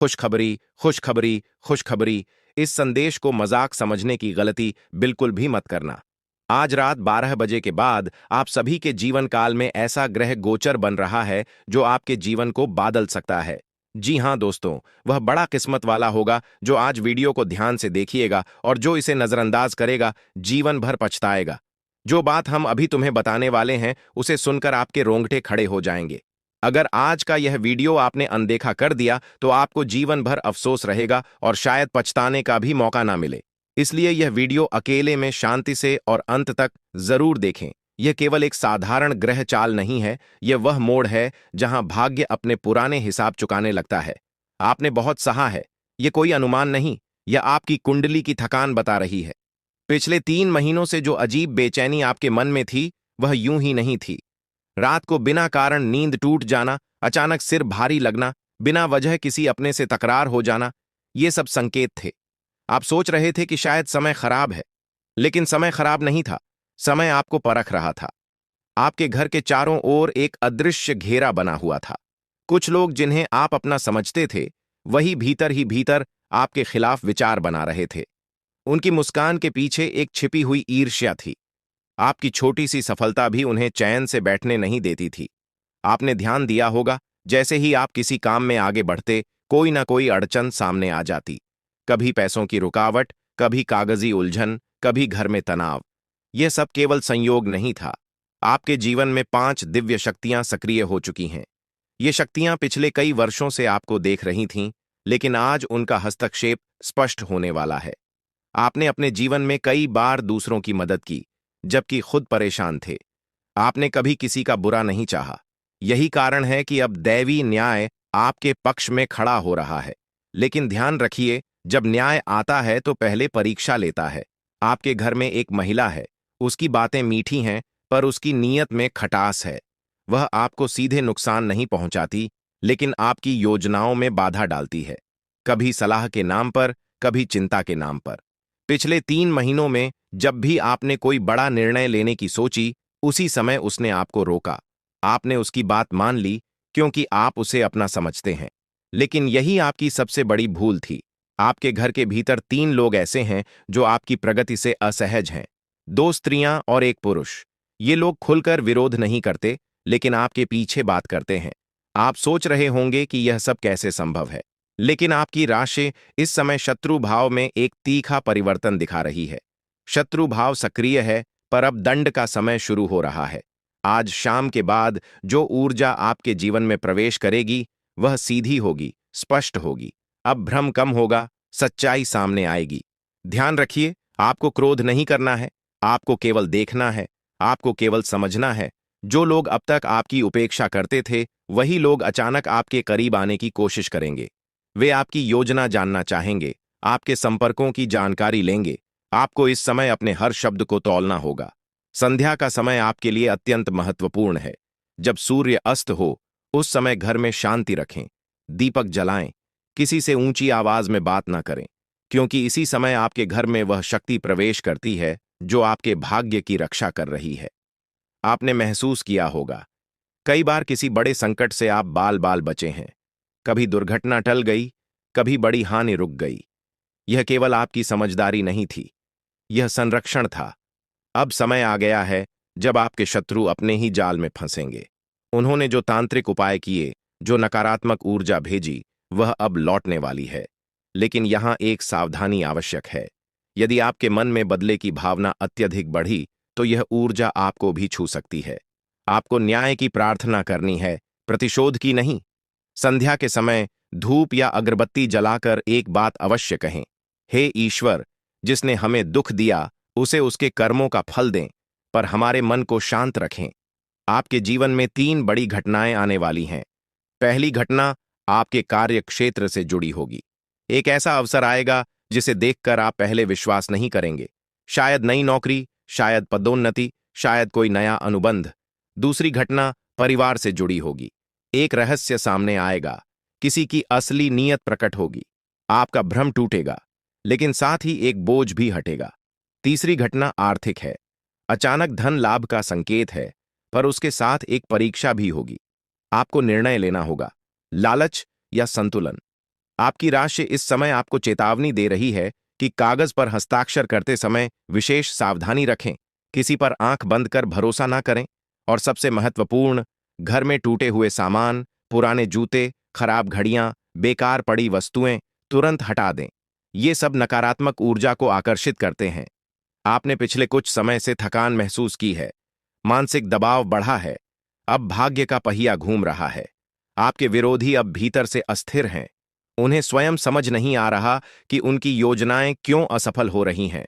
खुशखबरी, खुशखबरी, खुशखबरी। इस संदेश को मजाक समझने की गलती बिल्कुल भी मत करना। आज रात 12 बजे के बाद आप सभी के जीवन काल में ऐसा ग्रह गोचर बन रहा है जो आपके जीवन को बादल सकता है। जी हां दोस्तों, वह बड़ा किस्मत वाला होगा जो आज वीडियो को ध्यान से देखिएगा, और जो इसे नजरअंदाज करेगा जीवन भर पछताएगा। जो बात हम अभी तुम्हें बताने वाले हैं उसे सुनकर आपके रोंगटे खड़े हो जाएंगे। अगर आज का यह वीडियो आपने अनदेखा कर दिया तो आपको जीवन भर अफसोस रहेगा और शायद पछताने का भी मौका ना मिले। इसलिए यह वीडियो अकेले में शांति से और अंत तक जरूर देखें। यह केवल एक साधारण ग्रह चाल नहीं है, यह वह मोड़ है जहां भाग्य अपने पुराने हिसाब चुकाने लगता है। आपने बहुत सहा है, यह कोई अनुमान नहीं, यह आपकी कुंडली की थकान बता रही है। पिछले 3 महीनों से जो अजीब बेचैनी आपके मन में थी वह यूं ही नहीं थी। रात को बिना कारण नींद टूट जाना, अचानक सिर भारी लगना, बिना वजह किसी अपने से तकरार हो जाना, ये सब संकेत थे। आप सोच रहे थे कि शायद समय खराब है, लेकिन समय खराब नहीं था, समय आपको परख रहा था। आपके घर के चारों ओर एक अदृश्य घेरा बना हुआ था। कुछ लोग जिन्हें आप अपना समझते थे, वही भीतर ही भीतर आपके खिलाफ विचार बना रहे थे। उनकी मुस्कान के पीछे एक छिपी हुई ईर्ष्या थी। आपकी छोटी सी सफलता भी उन्हें चैन से बैठने नहीं देती थी। आपने ध्यान दिया होगा, जैसे ही आप किसी काम में आगे बढ़ते, कोई ना कोई अड़चन सामने आ जाती। कभी पैसों की रुकावट, कभी कागजी उलझन, कभी घर में तनाव। यह सब केवल संयोग नहीं था। आपके जीवन में 5 दिव्य शक्तियां सक्रिय हो चुकी हैं। ये शक्तियां पिछले कई वर्षों से आपको देख रही थीं, लेकिन आज उनका हस्तक्षेप स्पष्ट होने वाला है। आपने अपने जीवन में कई बार दूसरों की मदद की, जबकि खुद परेशान थे। आपने कभी किसी का बुरा नहीं चाहा। यही कारण है कि अब दैवी न्याय आपके पक्ष में खड़ा हो रहा है। लेकिन ध्यान रखिए, जब न्याय आता है तो पहले परीक्षा लेता है। आपके घर में एक महिला है, उसकी बातें मीठी हैं, पर उसकी नीयत में खटास है। वह आपको सीधे नुकसान नहीं पहुंचाती, लेकिन आपकी योजनाओं में बाधा डालती है, कभी सलाह के नाम पर, कभी चिंता के नाम पर। पिछले 3 महीनों में जब भी आपने कोई बड़ा निर्णय लेने की सोची, उसी समय उसने आपको रोका। आपने उसकी बात मान ली क्योंकि आप उसे अपना समझते हैं। लेकिन यही आपकी सबसे बड़ी भूल थी। आपके घर के भीतर 3 लोग ऐसे हैं जो आपकी प्रगति से असहज हैं। 2 स्त्रियां और एक पुरुष। ये लोग खुलकर विरोध नहीं करते, लेकिन आपके पीछे बात करते हैं। आप सोच रहे होंगे कि यह सब कैसे संभव है, लेकिन आपकी राशि इस समय शत्रु भाव में एक तीखा परिवर्तन दिखा रही है। शत्रु भाव सक्रिय है, पर अब दंड का समय शुरू हो रहा है। आज शाम के बाद जो ऊर्जा आपके जीवन में प्रवेश करेगी, वह सीधी होगी, स्पष्ट होगी। अब भ्रम कम होगा, सच्चाई सामने आएगी। ध्यान रखिए, आपको क्रोध नहीं करना है, आपको केवल देखना है, आपको केवल समझना है। जो लोग अब तक आपकी उपेक्षा करते थे, वही लोग अचानक आपके करीब आने की कोशिश करेंगे। वे आपकी योजना जानना चाहेंगे, आपके संपर्कों की जानकारी लेंगे। आपको इस समय अपने हर शब्द को तौलना होगा। संध्या का समय आपके लिए अत्यंत महत्वपूर्ण है। जब सूर्य अस्त हो, उस समय घर में शांति रखें, दीपक जलाएं, किसी से ऊंची आवाज में बात ना करें, क्योंकि इसी समय आपके घर में वह शक्ति प्रवेश करती है जो आपके भाग्य की रक्षा कर रही है। आपने महसूस किया होगा, कई बार किसी बड़े संकट से आप बाल बाल बचे हैं। कभी दुर्घटना टल गई, कभी बड़ी हानि रुक गई। यह केवल आपकी समझदारी नहीं थी, यह संरक्षण था। अब समय आ गया है जब आपके शत्रु अपने ही जाल में फंसेंगे। उन्होंने जो तांत्रिक उपाय किए, जो नकारात्मक ऊर्जा भेजी, वह अब लौटने वाली है। लेकिन यहां एक सावधानी आवश्यक है। यदि आपके मन में बदले की भावना अत्यधिक बढ़ी, तो यह ऊर्जा आपको भी छू सकती है। आपको न्याय की प्रार्थना करनी है, प्रतिशोध की नहीं। संध्या के समय धूप या अगरबत्ती जलाकर एक बात अवश्य कहें, हे ईश्वर, जिसने हमें दुख दिया उसे उसके कर्मों का फल दें, पर हमारे मन को शांत रखें। आपके जीवन में 3 बड़ी घटनाएं आने वाली हैं। पहली घटना आपके कार्य क्षेत्र से जुड़ी होगी। एक ऐसा अवसर आएगा जिसे देखकर आप पहले विश्वास नहीं करेंगे। शायद नई नौकरी, शायद पदोन्नति, शायद कोई नया अनुबंध। दूसरी घटना परिवार से जुड़ी होगी। एक रहस्य सामने आएगा, किसी की असली नीयत प्रकट होगी। आपका भ्रम टूटेगा, लेकिन साथ ही एक बोझ भी हटेगा। तीसरी घटना आर्थिक है। अचानक धन लाभ का संकेत है, पर उसके साथ एक परीक्षा भी होगी। आपको निर्णय लेना होगा, लालच या संतुलन। आपकी राशि इस समय आपको चेतावनी दे रही है कि कागज पर हस्ताक्षर करते समय विशेष सावधानी रखें, किसी पर आंख बंद कर भरोसा ना करें, और सबसे महत्वपूर्ण, घर में टूटे हुए सामान, पुराने जूते, खराब घड़ियां, बेकार पड़ी वस्तुएं तुरंत हटा दें। ये सब नकारात्मक ऊर्जा को आकर्षित करते हैं। आपने पिछले कुछ समय से थकान महसूस की है, मानसिक दबाव बढ़ा है, अब भाग्य का पहिया घूम रहा है। आपके विरोधी अब भीतर से अस्थिर हैं। उन्हें स्वयं समझ नहीं आ रहा कि उनकी योजनाएं क्यों असफल हो रही हैं।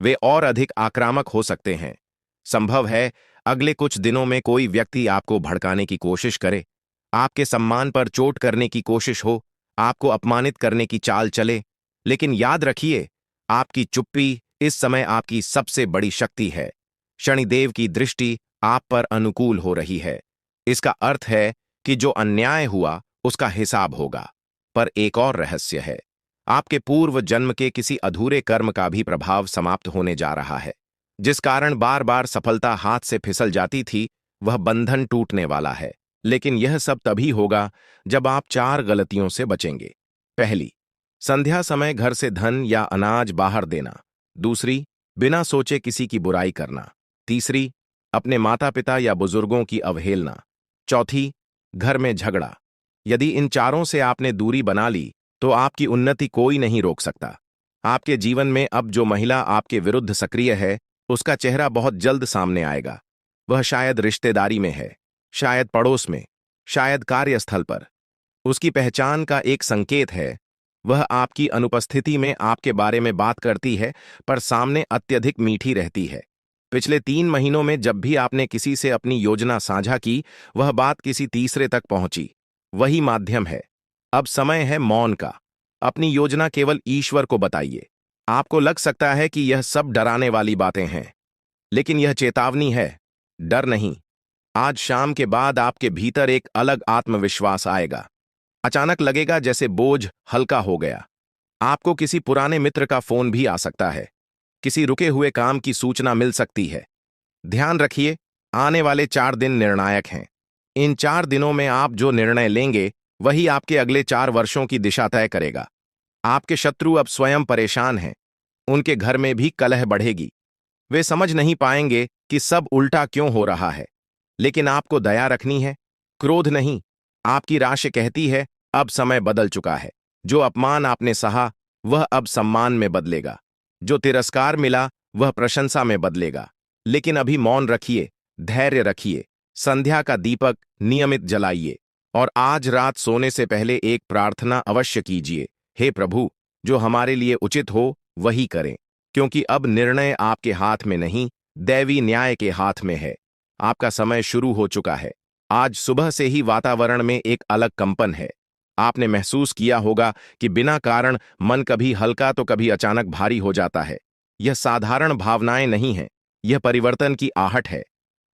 वे और अधिक आक्रामक हो सकते हैं। संभव है अगले कुछ दिनों में कोई व्यक्ति आपको भड़काने की कोशिश करे, आपके सम्मान पर चोट करने की कोशिश हो, आपको अपमानित करने की चाल चले। लेकिन याद रखिए, आपकी चुप्पी इस समय आपकी सबसे बड़ी शक्ति है। शनिदेव की दृष्टि आप पर अनुकूल हो रही है। इसका अर्थ है कि जो अन्याय हुआ उसका हिसाब होगा। पर एक और रहस्य है, आपके पूर्व जन्म के किसी अधूरे कर्म का भी प्रभाव समाप्त होने जा रहा है। जिस कारण बार बार सफलता हाथ से फिसल जाती थी, वह बंधन टूटने वाला है। लेकिन यह सब तभी होगा जब आप 4 गलतियों से बचेंगे। पहली, संध्या समय घर से धन या अनाज बाहर देना। दूसरी, बिना सोचे किसी की बुराई करना। तीसरी, अपने माता पिता या बुजुर्गों की अवहेलना। चौथी, घर में झगड़ा। यदि इन चारों से आपने दूरी बना ली तो आपकी उन्नति कोई नहीं रोक सकता। आपके जीवन में अब जो महिला आपके विरुद्ध सक्रिय है, उसका चेहरा बहुत जल्द सामने आएगा। वह शायद रिश्तेदारी में है, शायद पड़ोस में, शायद कार्यस्थल पर। उसकी पहचान का एक संकेत है। वह आपकी अनुपस्थिति में आपके बारे में बात करती है, पर सामने अत्यधिक मीठी रहती है। पिछले 3 महीनों में जब भी आपने किसी से अपनी योजना साझा की, वह बात किसी तीसरे तक पहुंची। वही माध्यम है। अब समय है मौन का। अपनी योजना केवल ईश्वर को बताइए। आपको लग सकता है कि यह सब डराने वाली बातें हैं, लेकिन यह चेतावनी है, डर नहीं। आज शाम के बाद आपके भीतर एक अलग आत्मविश्वास आएगा। अचानक लगेगा जैसे बोझ हल्का हो गया। आपको किसी पुराने मित्र का फोन भी आ सकता है, किसी रुके हुए काम की सूचना मिल सकती है। ध्यान रखिए, आने वाले 4 दिन निर्णायक हैं। इन 4 दिनों में आप जो निर्णय लेंगे, वही आपके अगले 4 वर्षों की दिशा तय करेगा। आपके शत्रु अब स्वयं परेशान हैं। उनके घर में भी कलह बढ़ेगी। वे समझ नहीं पाएंगे कि सब उल्टा क्यों हो रहा है। लेकिन आपको दया रखनी है, क्रोध नहीं। आपकी राशि कहती है, अब समय बदल चुका है। जो अपमान आपने सहा, वह अब सम्मान में बदलेगा। जो तिरस्कार मिला, वह प्रशंसा में बदलेगा। लेकिन अभी मौन रखिए, धैर्य रखिए, संध्या का दीपक नियमित जलाइए, और आज रात सोने से पहले एक प्रार्थना अवश्य कीजिए। हे प्रभु, जो हमारे लिए उचित हो वही करें, क्योंकि अब निर्णय आपके हाथ में नहीं, दैवी न्याय के हाथ में है। आपका समय शुरू हो चुका है। आज सुबह से ही वातावरण में एक अलग कंपन है। आपने महसूस किया होगा कि बिना कारण मन कभी हल्का तो कभी अचानक भारी हो जाता है। यह साधारण भावनाएं नहीं हैं, यह परिवर्तन की आहट है।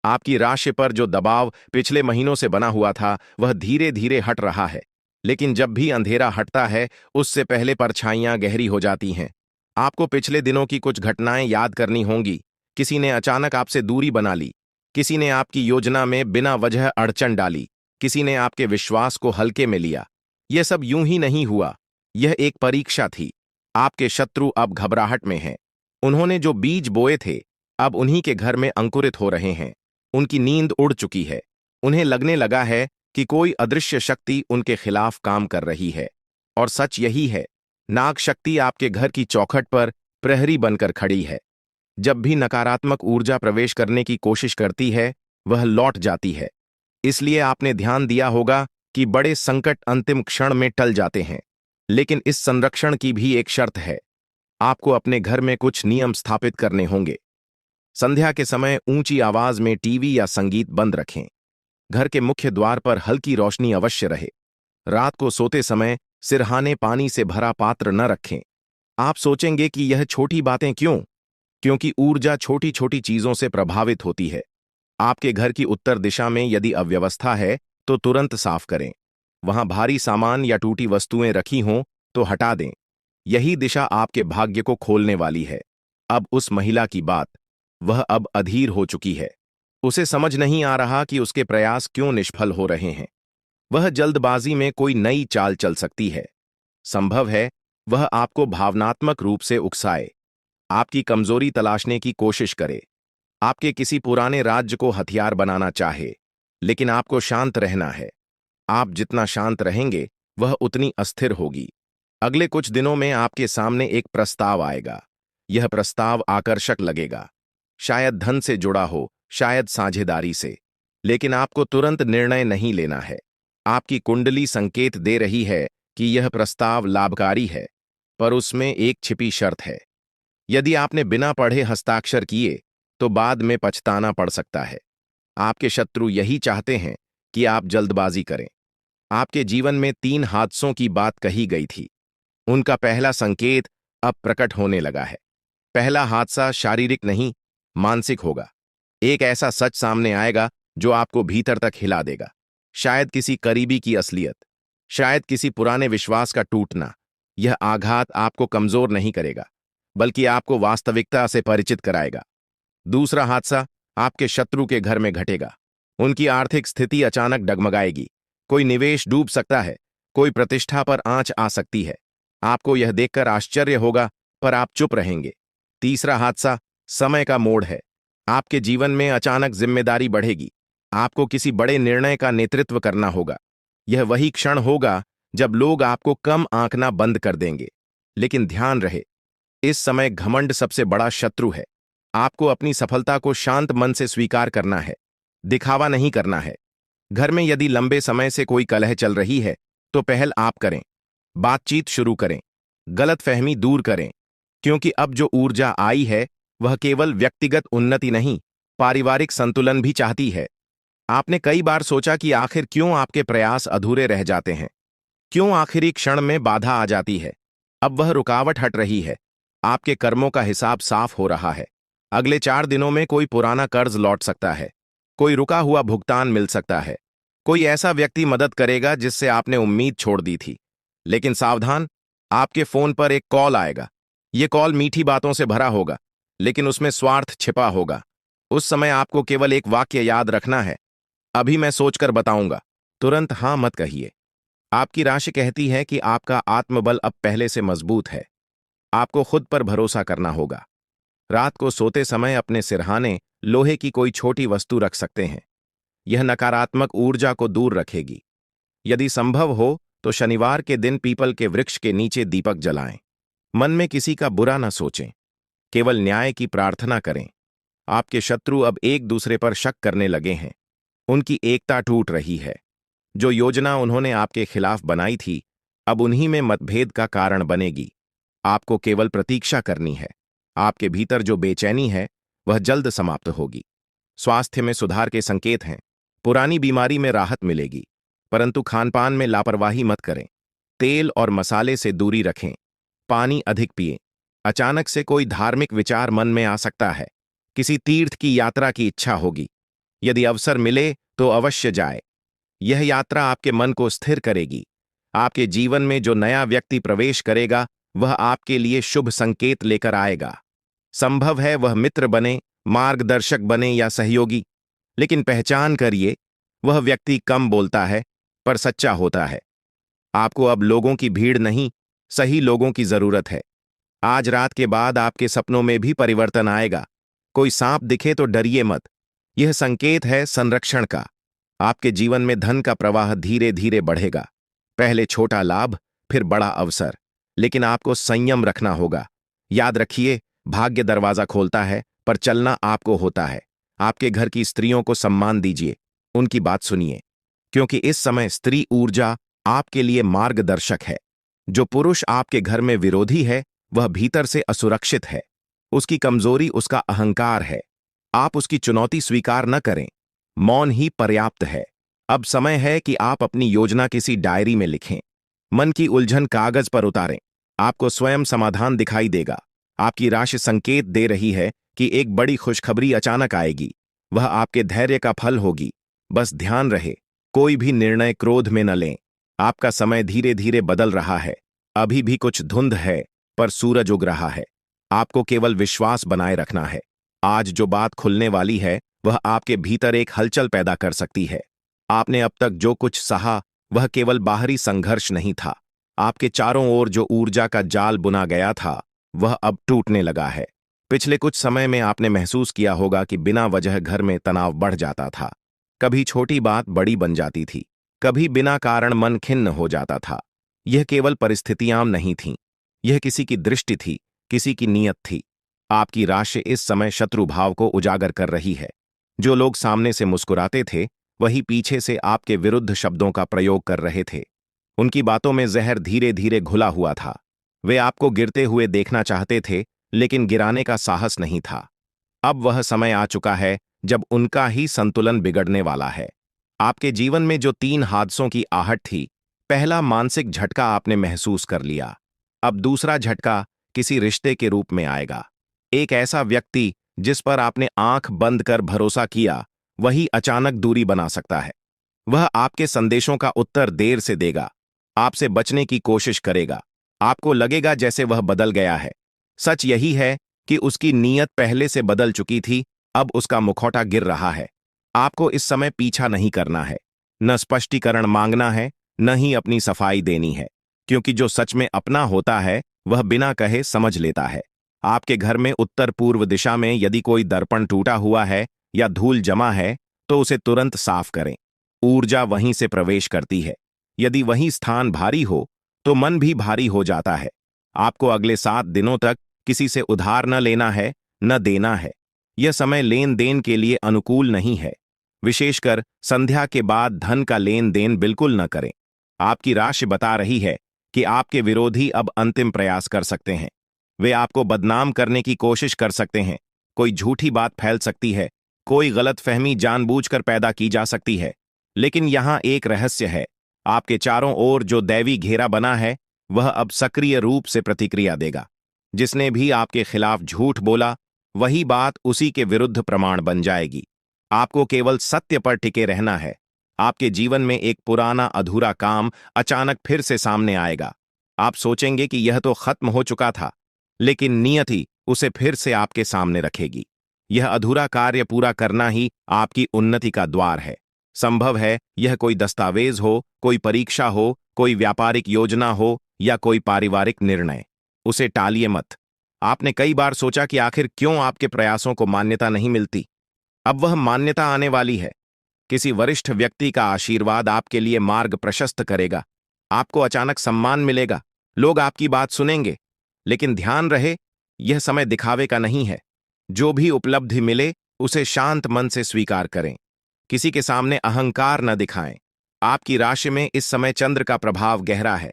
आपकी राशि पर जो दबाव पिछले महीनों से बना हुआ था, वह धीरे धीरे हट रहा है। लेकिन जब भी अंधेरा हटता है, उससे पहले परछाइयां गहरी हो जाती हैं। आपको पिछले दिनों की कुछ घटनाएं याद करनी होंगी। किसी ने अचानक आपसे दूरी बना ली, किसी ने आपकी योजना में बिना वजह अड़चन डाली, किसी ने आपके विश्वास को हल्के में लिया। यह सब यूं ही नहीं हुआ, यह एक परीक्षा थी। आपके शत्रु अब घबराहट में हैं। उन्होंने जो बीज बोए थे, अब उन्हीं के घर में अंकुरित हो रहे हैं। उनकी नींद उड़ चुकी है। उन्हें लगने लगा है कि कोई अदृश्य शक्ति उनके खिलाफ काम कर रही है। और सच यही है, नाग शक्ति आपके घर की चौखट पर प्रहरी बनकर खड़ी है। जब भी नकारात्मक ऊर्जा प्रवेश करने की कोशिश करती है, वह लौट जाती है। इसलिए आपने ध्यान दिया होगा कि बड़े संकट अंतिम क्षण में टल जाते हैं। लेकिन इस संरक्षण की भी एक शर्त है। आपको अपने घर में कुछ नियम स्थापित करने होंगे। संध्या के समय ऊंची आवाज में टीवी या संगीत बंद रखें। घर के मुख्य द्वार पर हल्की रोशनी अवश्य रहे। रात को सोते समय सिरहाने पानी से भरा पात्र न रखें। आप सोचेंगे कि यह छोटी बातें क्यों? क्योंकि ऊर्जा छोटी छोटी चीजों से प्रभावित होती है। आपके घर की उत्तर दिशा में यदि अव्यवस्था है, तो तुरंत साफ करें। वहां भारी सामान या टूटी वस्तुएं रखी हों तो हटा दें। यही दिशा आपके भाग्य को खोलने वाली है। अब उस महिला की बात, वह अब अधीर हो चुकी है। उसे समझ नहीं आ रहा कि उसके प्रयास क्यों निष्फल हो रहे हैं। वह जल्दबाजी में कोई नई चाल चल सकती है। संभव है वह आपको भावनात्मक रूप से उकसाए, आपकी कमजोरी तलाशने की कोशिश करे, आपके किसी पुराने राज्य को हथियार बनाना चाहे। लेकिन आपको शांत रहना है। आप जितना शांत रहेंगे वह उतनी अस्थिर होगी। अगले कुछ दिनों में आपके सामने एक प्रस्ताव आएगा। यह प्रस्ताव आकर्षक लगेगा, शायद धन से जुड़ा हो, शायद साझेदारी से। लेकिन आपको तुरंत निर्णय नहीं लेना है। आपकी कुंडली संकेत दे रही है कि यह प्रस्ताव लाभकारी है, पर उसमें एक छिपी शर्त है। यदि आपने बिना पढ़े हस्ताक्षर किए तो बाद में पछताना पड़ सकता है। आपके शत्रु यही चाहते हैं कि आप जल्दबाजी करें। आपके जीवन में 3 हादसों की बात कही गई थी। उनका पहला संकेत अब प्रकट होने लगा है। पहला हादसा शारीरिक नहीं, मानसिक होगा। एक ऐसा सच सामने आएगा जो आपको भीतर तक हिला देगा। शायद किसी करीबी की असलियत, शायद किसी पुराने विश्वास का टूटना। यह आघात आपको कमजोर नहीं करेगा, बल्कि आपको वास्तविकता से परिचित कराएगा। दूसरा हादसा आपके शत्रु के घर में घटेगा। उनकी आर्थिक स्थिति अचानक डगमगाएगी। कोई निवेश डूब सकता है, कोई प्रतिष्ठा पर आंच आ सकती है। आपको यह देखकर आश्चर्य होगा, पर आप चुप रहेंगे। तीसरा हादसा समय का मोड़ है। आपके जीवन में अचानक जिम्मेदारी बढ़ेगी। आपको किसी बड़े निर्णय का नेतृत्व करना होगा। यह वही क्षण होगा जब लोग आपको कम आंकना बंद कर देंगे। लेकिन ध्यान रहे, इस समय घमंड सबसे बड़ा शत्रु है। आपको अपनी सफलता को शांत मन से स्वीकार करना है, दिखावा नहीं करना है। घर में यदि लंबे समय से कोई कलह चल रही है तो पहल आप करें। बातचीत शुरू करें, गलतफहमी दूर करें, क्योंकि अब जो ऊर्जा आई है वह केवल व्यक्तिगत उन्नति नहीं, पारिवारिक संतुलन भी चाहती है। आपने कई बार सोचा कि आखिर क्यों आपके प्रयास अधूरे रह जाते हैं, क्यों आखिरी क्षण में बाधा आ जाती है। अब वह रुकावट हट रही है। आपके कर्मों का हिसाब साफ हो रहा है। अगले 4 दिनों में कोई पुराना कर्ज लौट सकता है, कोई रुका हुआ भुगतान मिल सकता है, कोई ऐसा व्यक्ति मदद करेगा जिससे आपने उम्मीद छोड़ दी थी। लेकिन सावधान, आपके फोन पर एक कॉल आएगा। ये कॉल मीठी बातों से भरा होगा, लेकिन उसमें स्वार्थ छिपा होगा। उस समय आपको केवल एक वाक्य याद रखना है, अभी मैं सोचकर बताऊंगा। तुरंत हां मत कहिए। आपकी राशि कहती है कि आपका आत्मबल अब पहले से मजबूत है। आपको खुद पर भरोसा करना होगा। रात को सोते समय अपने सिरहाने लोहे की कोई छोटी वस्तु रख सकते हैं। यह नकारात्मक ऊर्जा को दूर रखेगी। यदि संभव हो तो शनिवार के दिन पीपल के वृक्ष के नीचे दीपक जलाएं। मन में किसी का बुरा न सोचें, केवल न्याय की प्रार्थना करें। आपके शत्रु अब एक दूसरे पर शक करने लगे हैं। उनकी एकता टूट रही है। जो योजना उन्होंने आपके खिलाफ बनाई थी अब उन्हीं में मतभेद का कारण बनेगी। आपको केवल प्रतीक्षा करनी है। आपके भीतर जो बेचैनी है वह जल्द समाप्त होगी। स्वास्थ्य में सुधार के संकेत हैं। पुरानी बीमारी में राहत मिलेगी, परंतु खानपान में लापरवाही मत करें। तेल और मसाले से दूरी रखें। पानी अधिक पिएं। अचानक से कोई धार्मिक विचार मन में आ सकता है। किसी तीर्थ की यात्रा की इच्छा होगी। यदि अवसर मिले तो अवश्य जाए। यह यात्रा आपके मन को स्थिर करेगी। आपके जीवन में जो नया व्यक्ति प्रवेश करेगा वह आपके लिए शुभ संकेत लेकर आएगा। संभव है वह मित्र बने, मार्गदर्शक बने या सहयोगी। लेकिन पहचान करिए, वह व्यक्ति कम बोलता है पर सच्चा होता है। आपको अब लोगों की भीड़ नहीं, सही लोगों की जरूरत है। आज रात के बाद आपके सपनों में भी परिवर्तन आएगा। कोई सांप दिखे तो डरिए मत। यह संकेत है संरक्षण का। आपके जीवन में धन का प्रवाह धीरे धीरे बढ़ेगा। पहले छोटा लाभ, फिर बड़ा अवसर। लेकिन आपको संयम रखना होगा। याद रखिए, भाग्य दरवाजा खोलता है पर चलना आपको होता है। आपके घर की स्त्रियों को सम्मान दीजिए, उनकी बात सुनिए, क्योंकि इस समय स्त्री ऊर्जा आपके लिए मार्गदर्शक है। जो पुरुष आपके घर में विरोधी है वह भीतर से असुरक्षित है। उसकी कमजोरी उसका अहंकार है। आप उसकी चुनौती स्वीकार न करें। मौन ही पर्याप्त है। अब समय है कि आप अपनी योजना किसी डायरी में लिखें। मन की उलझन कागज पर उतारें। आपको स्वयं समाधान दिखाई देगा। आपकी राशि संकेत दे रही है कि एक बड़ी खुशखबरी अचानक आएगी। वह आपके धैर्य का फल होगी। बस ध्यान रहे, कोई भी निर्णय क्रोध में न लें। आपका समय धीरे धीरे बदल रहा है। अभी भी कुछ धुंध है, पर सूरज उग रहा है। आपको केवल विश्वास बनाए रखना है। आज जो बात खुलने वाली है वह आपके भीतर एक हलचल पैदा कर सकती है। आपने अब तक जो कुछ सहा वह केवल बाहरी संघर्ष नहीं था। आपके चारों ओर जो ऊर्जा का जाल बुना गया था वह अब टूटने लगा है। पिछले कुछ समय में आपने महसूस किया होगा कि बिना वजह घर में तनाव बढ़ जाता था। कभी छोटी बात बड़ी बन जाती थी, कभी बिना कारण मन खिन्न हो जाता था। यह केवल परिस्थितियां नहीं थीं, यह किसी की दृष्टि थी, किसी की नीयत थी। आपकी राशि इस समय शत्रु भाव को उजागर कर रही है। जो लोग सामने से मुस्कुराते थे वही पीछे से आपके विरुद्ध शब्दों का प्रयोग कर रहे थे। उनकी बातों में जहर धीरे धीरे घुला हुआ था। वे आपको गिरते हुए देखना चाहते थे, लेकिन गिराने का साहस नहीं था। अब वह समय आ चुका है जब उनका ही संतुलन बिगड़ने वाला है। आपके जीवन में जो 3 हादसों की आहट थी, पहला मानसिक झटका आपने महसूस कर लिया। अब दूसरा झटका किसी रिश्ते के रूप में आएगा। एक ऐसा व्यक्ति जिस पर आपने आंख बंद कर भरोसा किया, वही अचानक दूरी बना सकता है। वह आपके संदेशों का उत्तर देर से देगा, आपसे बचने की कोशिश करेगा। आपको लगेगा जैसे वह बदल गया है। सच यही है कि उसकी नीयत पहले से बदल चुकी थी, अब उसका मुखौटा गिर रहा है। आपको इस समय पीछा नहीं करना है, न स्पष्टीकरण मांगना है, न ही अपनी सफाई देनी है, क्योंकि जो सच में अपना होता है वह बिना कहे समझ लेता है। आपके घर में उत्तर पूर्व दिशा में यदि कोई दर्पण टूटा हुआ है या धूल जमा है तो उसे तुरंत साफ करें। ऊर्जा वहीं से प्रवेश करती है। यदि वही स्थान भारी हो तो मन भी भारी हो जाता है। आपको अगले 7 दिनों तक किसी से उधार न लेना है, न देना है। यह समय लेन देन के लिए अनुकूल नहीं है। विशेषकर संध्या के बाद धन का लेन देन बिल्कुल न करें। आपकी राशि बता रही है कि आपके विरोधी अब अंतिम प्रयास कर सकते हैं। वे आपको बदनाम करने की कोशिश कर सकते हैं। कोई झूठी बात फैल सकती है, कोई गलतफहमी जानबूझकर पैदा की जा सकती है। लेकिन यहां एक रहस्य है, आपके चारों ओर जो दैवी घेरा बना है वह अब सक्रिय रूप से प्रतिक्रिया देगा। जिसने भी आपके खिलाफ झूठ बोला, वही बात उसी के विरुद्ध प्रमाण बन जाएगी। आपको केवल सत्य पर टिके रहना है। आपके जीवन में एक पुराना अधूरा काम अचानक फिर से सामने आएगा। आप सोचेंगे कि यह तो खत्म हो चुका था, लेकिन नियति उसे फिर से आपके सामने रखेगी। यह अधूरा कार्य पूरा करना ही आपकी उन्नति का द्वार है। संभव है यह कोई दस्तावेज हो, कोई परीक्षा हो, कोई व्यापारिक योजना हो या कोई पारिवारिक निर्णय। उसे टालिए मत। आपने कई बार सोचा कि आखिर क्यों आपके प्रयासों को मान्यता नहीं मिलती। अब वह मान्यता आने वाली है। किसी वरिष्ठ व्यक्ति का आशीर्वाद आपके लिए मार्ग प्रशस्त करेगा। आपको अचानक सम्मान मिलेगा, लोग आपकी बात सुनेंगे। लेकिन ध्यान रहे, यह समय दिखावे का नहीं है। जो भी उपलब्धि मिले उसे शांत मन से स्वीकार करें। किसी के सामने अहंकार न दिखाएं। आपकी राशि में इस समय चंद्र का प्रभाव गहरा है।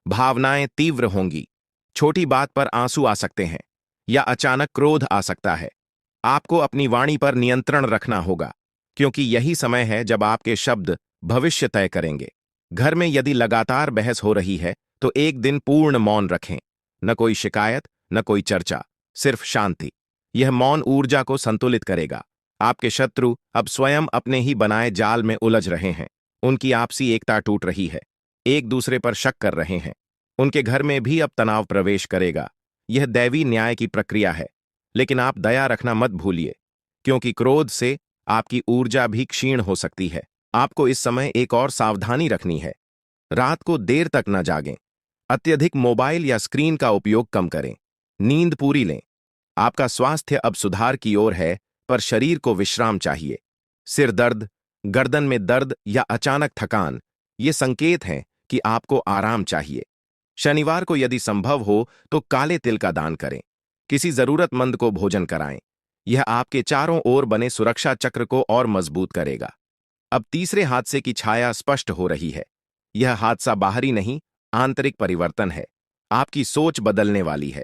भावनाएं तीव्र होंगी। छोटी बात पर आंसू आ सकते हैं या अचानक क्रोध आ सकता है। आपको अपनी वाणी पर नियंत्रण रखना होगा, क्योंकि यही समय है जब आपके शब्द भविष्य तय करेंगे। घर में यदि लगातार बहस हो रही है तो एक दिन पूर्ण मौन रखें। न कोई शिकायत, न कोई चर्चा, सिर्फ शांति। यह मौन ऊर्जा को संतुलित करेगा। आपके शत्रु अब स्वयं अपने ही बनाए जाल में उलझ रहे हैं। उनकी आपसी एकता टूट रही है, एक दूसरे पर शक कर रहे हैं। उनके घर में भी अब तनाव प्रवेश करेगा। यह दैवी न्याय की प्रक्रिया है। लेकिन आप दया रखना मत भूलिए, क्योंकि क्रोध से आपकी ऊर्जा भी क्षीण हो सकती है। आपको इस समय एक और सावधानी रखनी है। रात को देर तक न जागें। अत्यधिक मोबाइल या स्क्रीन का उपयोग कम करें। नींद पूरी लें। आपका स्वास्थ्य अब सुधार की ओर है, पर शरीर को विश्राम चाहिए। सिर दर्द, गर्दन में दर्द या अचानक थकान, ये संकेत हैं कि आपको आराम चाहिए। शनिवार को यदि संभव हो तो काले तिल का दान करें। किसी जरूरतमंद को भोजन कराएं। यह आपके चारों ओर बने सुरक्षा चक्र को और मजबूत करेगा। अब तीसरे हादसे की छाया स्पष्ट हो रही है। यह हादसा बाहरी नहीं, आंतरिक परिवर्तन है। आपकी सोच बदलने वाली है।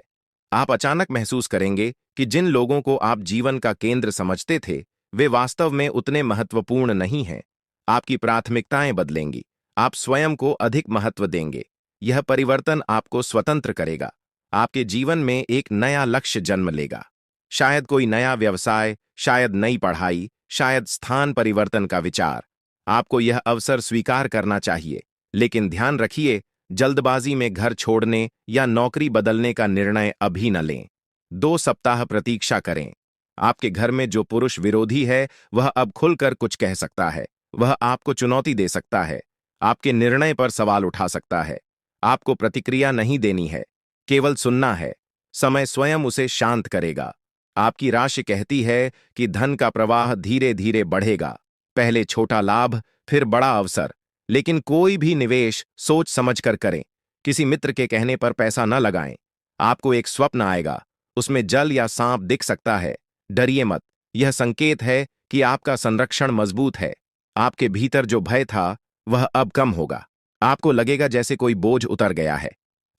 आप अचानक महसूस करेंगे कि जिन लोगों को आप जीवन का केंद्र समझते थे वे वास्तव में उतने महत्वपूर्ण नहीं हैं। आपकी प्राथमिकताएं बदलेंगी। आप स्वयं को अधिक महत्व देंगे। यह परिवर्तन आपको स्वतंत्र करेगा। आपके जीवन में एक नया लक्ष्य जन्म लेगा। शायद कोई नया व्यवसाय, शायद नई पढ़ाई, शायद स्थान परिवर्तन का विचार। आपको यह अवसर स्वीकार करना चाहिए, लेकिन ध्यान रखिए, जल्दबाजी में घर छोड़ने या नौकरी बदलने का निर्णय अभी न लें। 2 सप्ताह प्रतीक्षा करें। आपके घर में जो पुरुष विरोधी है वह अब खुलकर कुछ कह सकता है। वह आपको चुनौती दे सकता है, आपके निर्णय पर सवाल उठा सकता है। आपको प्रतिक्रिया नहीं देनी है, केवल सुनना है। समय स्वयं उसे शांत करेगा। आपकी राशि कहती है कि धन का प्रवाह धीरे धीरे बढ़ेगा। पहले छोटा लाभ, फिर बड़ा अवसर। लेकिन कोई भी निवेश सोच समझ कर करें। किसी मित्र के कहने पर पैसा न लगाएं। आपको एक स्वप्न आएगा, उसमें जल या सांप दिख सकता है। डरिए मत, यह संकेत है कि आपका संरक्षण मजबूत है। आपके भीतर जो भय था, वह अब कम होगा। आपको लगेगा जैसे कोई बोझ उतर गया है।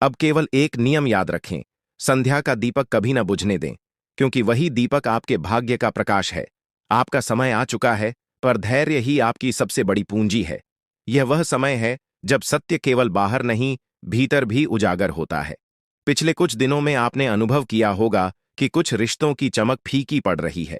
अब केवल एक नियम याद रखें, संध्या का दीपक कभी न बुझने दें, क्योंकि वही दीपक आपके भाग्य का प्रकाश है। आपका समय आ चुका है, पर धैर्य ही आपकी सबसे बड़ी पूंजी है। यह वह समय है जब सत्य केवल बाहर नहीं, भीतर भी उजागर होता है। पिछले कुछ दिनों में आपने अनुभव किया होगा कि कुछ रिश्तों की चमक फीकी पड़ रही है।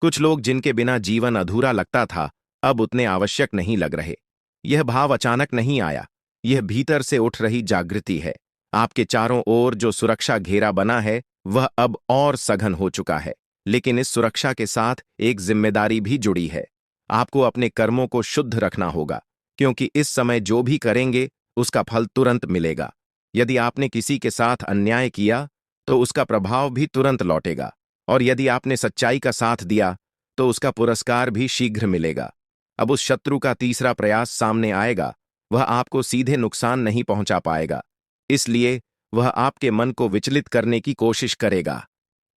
कुछ लोग जिनके बिना जीवन अधूरा लगता था, अब उतने आवश्यक नहीं लग रहे। यह भाव अचानक नहीं आया, यह भीतर से उठ रही जागृति है। आपके चारों ओर जो सुरक्षा घेरा बना है, वह अब और सघन हो चुका है। लेकिन इस सुरक्षा के साथ एक जिम्मेदारी भी जुड़ी है। आपको अपने कर्मों को शुद्ध रखना होगा, क्योंकि इस समय जो भी करेंगे, उसका फल तुरंत मिलेगा। यदि आपने किसी के साथ अन्याय किया, तो उसका प्रभाव भी तुरंत लौटेगा। और यदि आपने सच्चाई का साथ दिया, तो उसका पुरस्कार भी शीघ्र मिलेगा। अब उस शत्रु का तीसरा प्रयास सामने आएगा। वह आपको सीधे नुकसान नहीं पहुंचा पाएगा, इसलिए वह आपके मन को विचलित करने की कोशिश करेगा।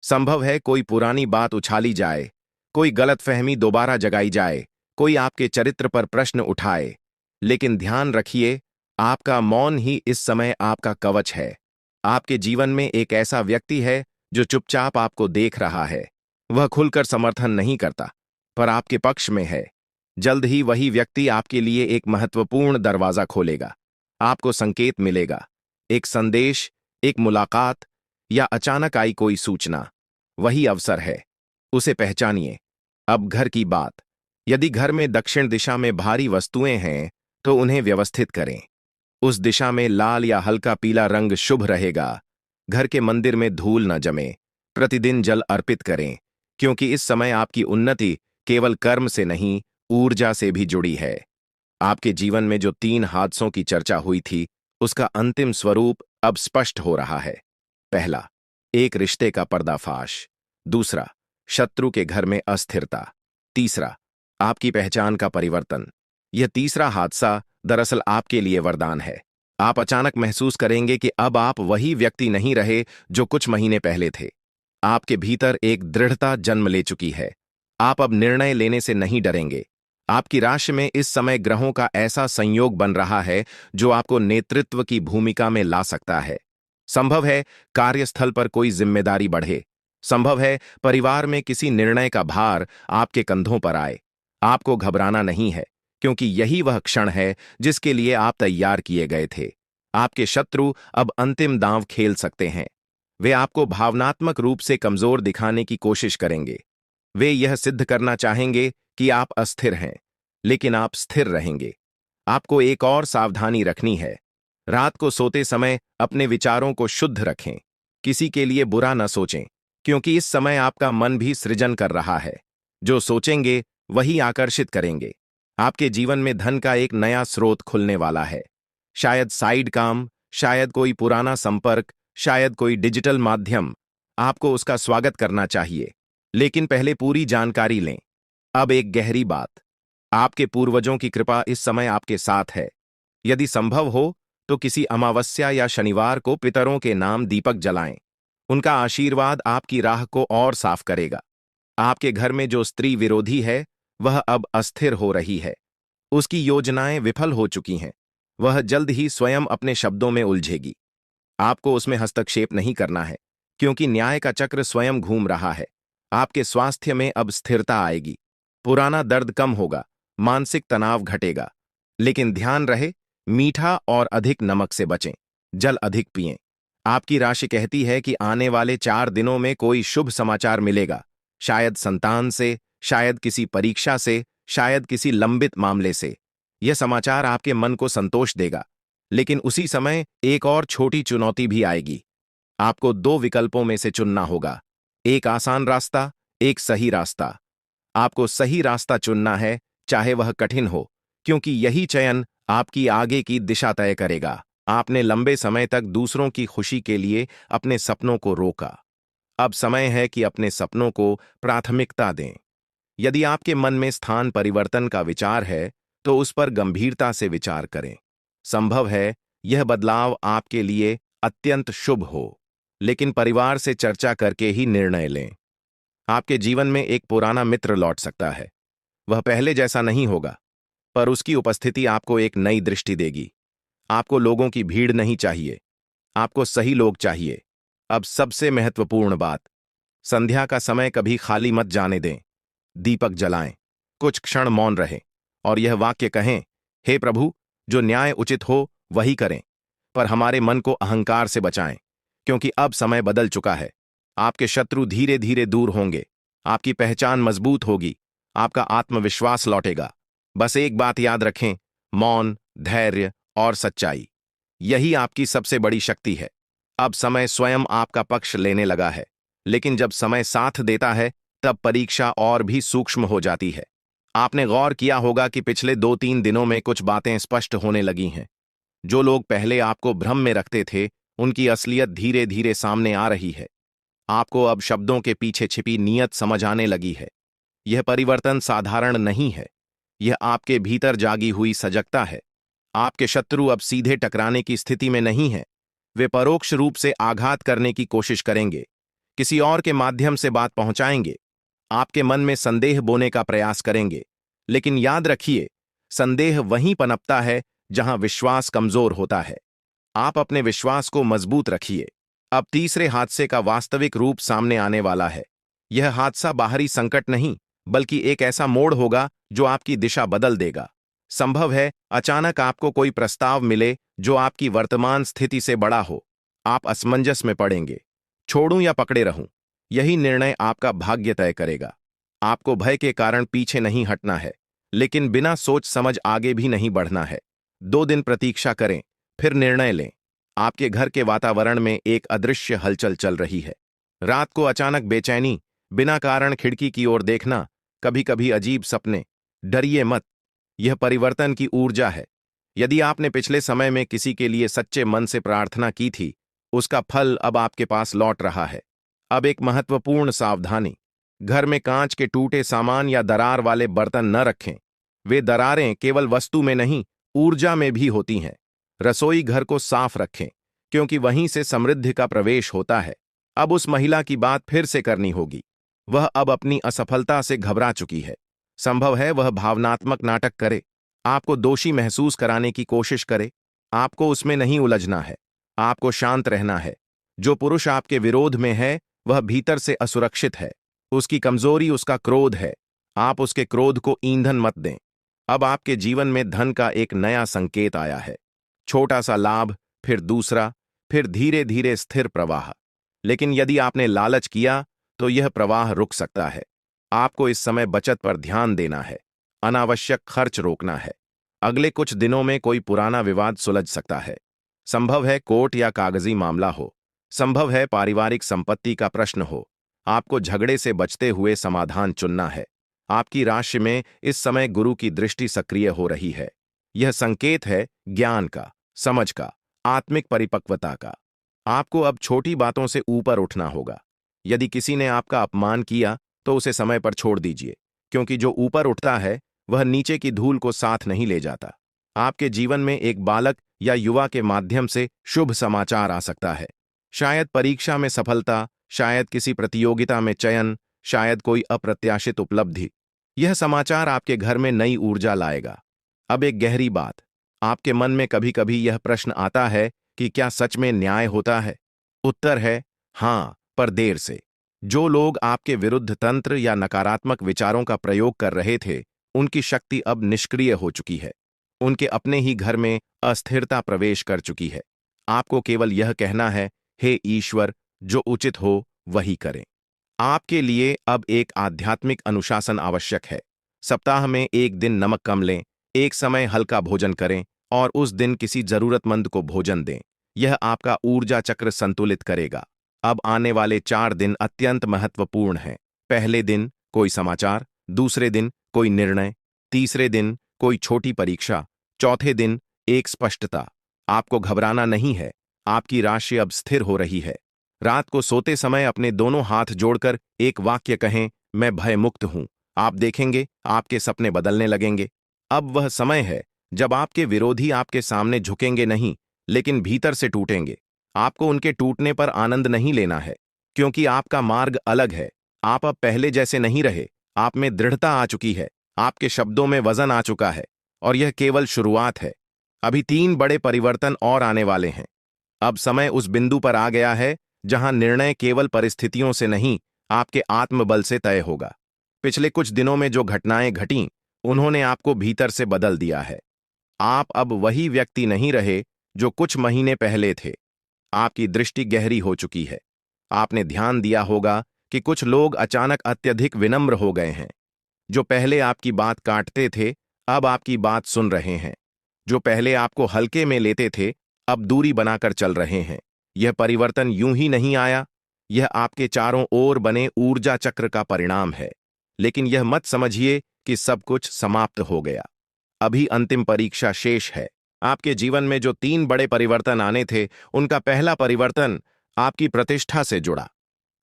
संभव है कोई पुरानी बात उछाली जाए, कोई गलतफहमी दोबारा जगाई जाए, कोई आपके चरित्र पर प्रश्न उठाए। लेकिन ध्यान रखिए, आपका मौन ही इस समय आपका कवच है। आपके जीवन में एक ऐसा व्यक्ति है जो चुपचाप आपको देख रहा है। वह खुलकर समर्थन नहीं करता, पर आपके पक्ष में है। जल्द ही वही व्यक्ति आपके लिए एक महत्वपूर्ण दरवाजा खोलेगा। आपको संकेत मिलेगा, एक संदेश, एक मुलाकात या अचानक आई कोई सूचना। वही अवसर है, उसे पहचानिए। अब घर की बात। यदि घर में दक्षिण दिशा में भारी वस्तुएं हैं, तो उन्हें व्यवस्थित करें। उस दिशा में लाल या हल्का पीला रंग शुभ रहेगा। घर के मंदिर में धूल न जमे। प्रतिदिन जल अर्पित करें, क्योंकि इस समय आपकी उन्नति केवल कर्म से नहीं, ऊर्जा से भी जुड़ी है। आपके जीवन में जो 3 हादसों की चर्चा हुई थी, उसका अंतिम स्वरूप अब स्पष्ट हो रहा है। पहला, एक रिश्ते का पर्दाफाश। दूसरा, शत्रु के घर में अस्थिरता। तीसरा, आपकी पहचान का परिवर्तन। यह तीसरा हादसा दरअसल आपके लिए वरदान है। आप अचानक महसूस करेंगे कि अब आप वही व्यक्ति नहीं रहे जो कुछ महीने पहले थे। आपके भीतर एक दृढ़ता जन्म ले चुकी है। आप अब निर्णय लेने से नहीं डरेंगे। आपकी राशि में इस समय ग्रहों का ऐसा संयोग बन रहा है जो आपको नेतृत्व की भूमिका में ला सकता है। संभव है कार्यस्थल पर कोई जिम्मेदारी बढ़े। संभव है परिवार में किसी निर्णय का भार आपके कंधों पर आए। आपको घबराना नहीं है, क्योंकि यही वह क्षण है जिसके लिए आप तैयार किए गए थे। आपके शत्रु अब अंतिम दांव खेल सकते हैं। वे आपको भावनात्मक रूप से कमजोर दिखाने की कोशिश करेंगे। वे यह सिद्ध करना चाहेंगे कि आप अस्थिर हैं, लेकिन आप स्थिर रहेंगे। आपको एक और सावधानी रखनी है। रात को सोते समय अपने विचारों को शुद्ध रखें। किसी के लिए बुरा न सोचें, क्योंकि इस समय आपका मन भी सृजन कर रहा है। जो सोचेंगे वही आकर्षित करेंगे। आपके जीवन में धन का एक नया स्रोत खुलने वाला है। शायद साइड काम, शायद कोई पुराना संपर्क, शायद कोई डिजिटल माध्यम। आपको उसका स्वागत करना चाहिए, लेकिन पहले पूरी जानकारी लें। अब एक गहरी बात, आपके पूर्वजों की कृपा इस समय आपके साथ है। यदि संभव हो तो किसी अमावस्या या शनिवार को पितरों के नाम दीपक जलाएं। उनका आशीर्वाद आपकी राह को और साफ करेगा। आपके घर में जो स्त्री विरोधी है, वह अब अस्थिर हो रही है। उसकी योजनाएं विफल हो चुकी हैं। वह जल्द ही स्वयं अपने शब्दों में उलझेगी। आपको उसमें हस्तक्षेप नहीं करना है, क्योंकि न्याय का चक्र स्वयं घूम रहा है। आपके स्वास्थ्य में अब स्थिरता आएगी। पुराना दर्द कम होगा, मानसिक तनाव घटेगा। लेकिन ध्यान रहे, मीठा और अधिक नमक से बचें, जल अधिक पिएं। आपकी राशि कहती है कि आने वाले 4 दिनों में कोई शुभ समाचार मिलेगा। शायद संतान से, शायद किसी परीक्षा से, शायद किसी लंबित मामले से। यह समाचार आपके मन को संतोष देगा। लेकिन उसी समय एक और छोटी चुनौती भी आएगी। आपको 2 विकल्पों में से चुनना होगा, एक आसान रास्ता, एक सही रास्ता। आपको सही रास्ता चुनना है, चाहे वह कठिन हो, क्योंकि यही चयन आपकी आगे की दिशा तय करेगा। आपने लंबे समय तक दूसरों की खुशी के लिए अपने सपनों को रोका। अब समय है कि अपने सपनों को प्राथमिकता दें। यदि आपके मन में स्थान परिवर्तन का विचार है, तो उस पर गंभीरता से विचार करें। संभव है यह बदलाव आपके लिए अत्यंत शुभ हो, लेकिन परिवार से चर्चा करके ही निर्णय लें। आपके जीवन में एक पुराना मित्र लौट सकता है। वह पहले जैसा नहीं होगा, पर उसकी उपस्थिति आपको एक नई दृष्टि देगी। आपको लोगों की भीड़ नहीं चाहिए, आपको सही लोग चाहिए। अब सबसे महत्वपूर्ण बात, संध्या का समय कभी खाली मत जाने दें। दीपक जलाएं, कुछ क्षण मौन रहें और यह वाक्य कहें, हे प्रभु, जो न्याय उचित हो वही करें, पर हमारे मन को अहंकार से बचाएं, क्योंकि अब समय बदल चुका है। आपके शत्रु धीरे धीरे दूर होंगे, आपकी पहचान मजबूत होगी, आपका आत्मविश्वास लौटेगा। बस एक बात याद रखें, मौन, धैर्य और सच्चाई, यही आपकी सबसे बड़ी शक्ति है। अब समय स्वयं आपका पक्ष लेने लगा है, लेकिन जब समय साथ देता है, तब परीक्षा और भी सूक्ष्म हो जाती है। आपने गौर किया होगा कि पिछले 2-3 दिनों में कुछ बातें स्पष्ट होने लगी हैं। जो लोग पहले आपको भ्रम में रखते थे, उनकी असलियत धीरे धीरे सामने आ रही है। आपको अब शब्दों के पीछे छिपी नीयत समझ आने लगी है। यह परिवर्तन साधारण नहीं है, यह आपके भीतर जागी हुई सजगता है। आपके शत्रु अब सीधे टकराने की स्थिति में नहीं है, वे परोक्ष रूप से आघात करने की कोशिश करेंगे, किसी और के माध्यम से बात पहुंचाएंगे, आपके मन में संदेह बोने का प्रयास करेंगे। लेकिन याद रखिए, संदेह वहीं पनपता है जहां विश्वास कमजोर होता है। आप अपने विश्वास को मजबूत रखिए। अब तीसरे हादसे का वास्तविक रूप सामने आने वाला है। यह हादसा बाहरी संकट नहीं, बल्कि एक ऐसा मोड़ होगा जो आपकी दिशा बदल देगा। संभव है अचानक आपको कोई प्रस्ताव मिले जो आपकी वर्तमान स्थिति से बड़ा हो। आप असमंजस में पड़ेंगे, छोड़ूं या पकड़े रहूं, यही निर्णय आपका भाग्य तय करेगा। आपको भय के कारण पीछे नहीं हटना है, लेकिन बिना सोच समझ आगे भी नहीं बढ़ना है। 2 दिन प्रतीक्षा करें, फिर निर्णय लें। आपके घर के वातावरण में एक अदृश्य हलचल चल रही है। रात को अचानक बेचैनी, बिना कारण खिड़की की ओर देखना, कभी कभी अजीब सपने। डरिए मत, यह परिवर्तन की ऊर्जा है। यदि आपने पिछले समय में किसी के लिए सच्चे मन से प्रार्थना की थी, उसका फल अब आपके पास लौट रहा है। अब एक महत्वपूर्ण सावधानी, घर में कांच के टूटे सामान या दरार वाले बर्तन न रखें। वे दरारें केवल वस्तु में नहीं, ऊर्जा में भी होती हैं। रसोई घर को साफ रखें, क्योंकि वहीं से समृद्धि का प्रवेश होता है। अब उस महिला की बात फिर से करनी होगी। वह अब अपनी असफलता से घबरा चुकी है। संभव है वह भावनात्मक नाटक करे, आपको दोषी महसूस कराने की कोशिश करे। आपको उसमें नहीं उलझना है, आपको शांत रहना है। जो पुरुष आपके विरोध में है, वह भीतर से असुरक्षित है। उसकी कमजोरी उसका क्रोध है। आप उसके क्रोध को ईंधन मत दें। अब आपके जीवन में धन का एक नया संकेत आया है। छोटा सा लाभ, फिर दूसरा, फिर धीरे धीरे स्थिर प्रवाह। लेकिन यदि आपने लालच किया, तो यह प्रवाह रुक सकता है। आपको इस समय बचत पर ध्यान देना है, अनावश्यक खर्च रोकना है। अगले कुछ दिनों में कोई पुराना विवाद सुलझ सकता है। संभव है कोर्ट या कागजी मामला हो, संभव है पारिवारिक संपत्ति का प्रश्न हो। आपको झगड़े से बचते हुए समाधान चुनना है। आपकी राशि में इस समय गुरु की दृष्टि सक्रिय हो रही है। यह संकेत है ज्ञान का, समझ का, आत्मिक परिपक्वता का। आपको अब छोटी बातों से ऊपर उठना होगा। यदि किसी ने आपका अपमान किया, तो उसे समय पर छोड़ दीजिए, क्योंकि जो ऊपर उठता है वह नीचे की धूल को साथ नहीं ले जाता। आपके जीवन में एक बालक या युवा के माध्यम से शुभ समाचार आ सकता है। शायद परीक्षा में सफलता, शायद किसी प्रतियोगिता में चयन, शायद कोई अप्रत्याशित उपलब्धि। यह समाचार आपके घर में नई ऊर्जा लाएगा। अब एक गहरी बात, आपके मन में कभी कभी यह प्रश्न आता है कि क्या सच में न्याय होता है? उत्तर है हां, पर देर से। जो लोग आपके विरुद्ध तंत्र या नकारात्मक विचारों का प्रयोग कर रहे थे, उनकी शक्ति अब निष्क्रिय हो चुकी है। उनके अपने ही घर में अस्थिरता प्रवेश कर चुकी है। आपको केवल यह कहना है, हे ईश्वर, जो उचित हो वही करें। आपके लिए अब एक आध्यात्मिक अनुशासन आवश्यक है। सप्ताह में एक दिन नमक कम लें, एक समय हल्का भोजन करें और उस दिन किसी जरूरतमंद को भोजन दें। यह आपका ऊर्जा चक्र संतुलित करेगा। अब आने वाले 4 दिन अत्यंत महत्वपूर्ण हैं। पहले दिन कोई समाचार, दूसरे दिन कोई निर्णय, तीसरे दिन कोई छोटी परीक्षा, चौथे दिन एक स्पष्टता। आपको घबराना नहीं है, आपकी राशि अब स्थिर हो रही है। रात को सोते समय अपने दोनों हाथ जोड़कर एक वाक्य कहें, मैं भयमुक्त हूं। आप देखेंगे आपके सपने बदलने लगेंगे। अब वह समय है जब आपके विरोधी आपके सामने झुकेंगे नहीं, लेकिन भीतर से टूटेंगे। आपको उनके टूटने पर आनंद नहीं लेना है, क्योंकि आपका मार्ग अलग है। आप अब पहले जैसे नहीं रहे, आप में दृढ़ता आ चुकी है, आपके शब्दों में वजन आ चुका है, और यह केवल शुरुआत है। अभी 3 बड़े परिवर्तन और आने वाले हैं। अब समय उस बिंदु पर आ गया है जहां निर्णय केवल परिस्थितियों से नहीं, आपके आत्मबल से तय होगा। पिछले कुछ दिनों में जो घटनाएं घटीं, उन्होंने आपको भीतर से बदल दिया है। आप अब वही व्यक्ति नहीं रहे जो कुछ महीने पहले थे। आपकी दृष्टि गहरी हो चुकी है। आपने ध्यान दिया होगा कि कुछ लोग अचानक अत्यधिक विनम्र हो गए हैं। जो पहले आपकी बात काटते थे, अब आपकी बात सुन रहे हैं। जो पहले आपको हल्के में लेते थे, अब दूरी बनाकर चल रहे हैं। यह परिवर्तन यूं ही नहीं आया, यह आपके चारों ओर बने ऊर्जा चक्र का परिणाम है। लेकिन यह मत समझिए कि सब कुछ समाप्त हो गया। अभी अंतिम परीक्षा शेष है। आपके जीवन में जो 3 बड़े परिवर्तन आने थे, उनका पहला परिवर्तन आपकी प्रतिष्ठा से जुड़ा।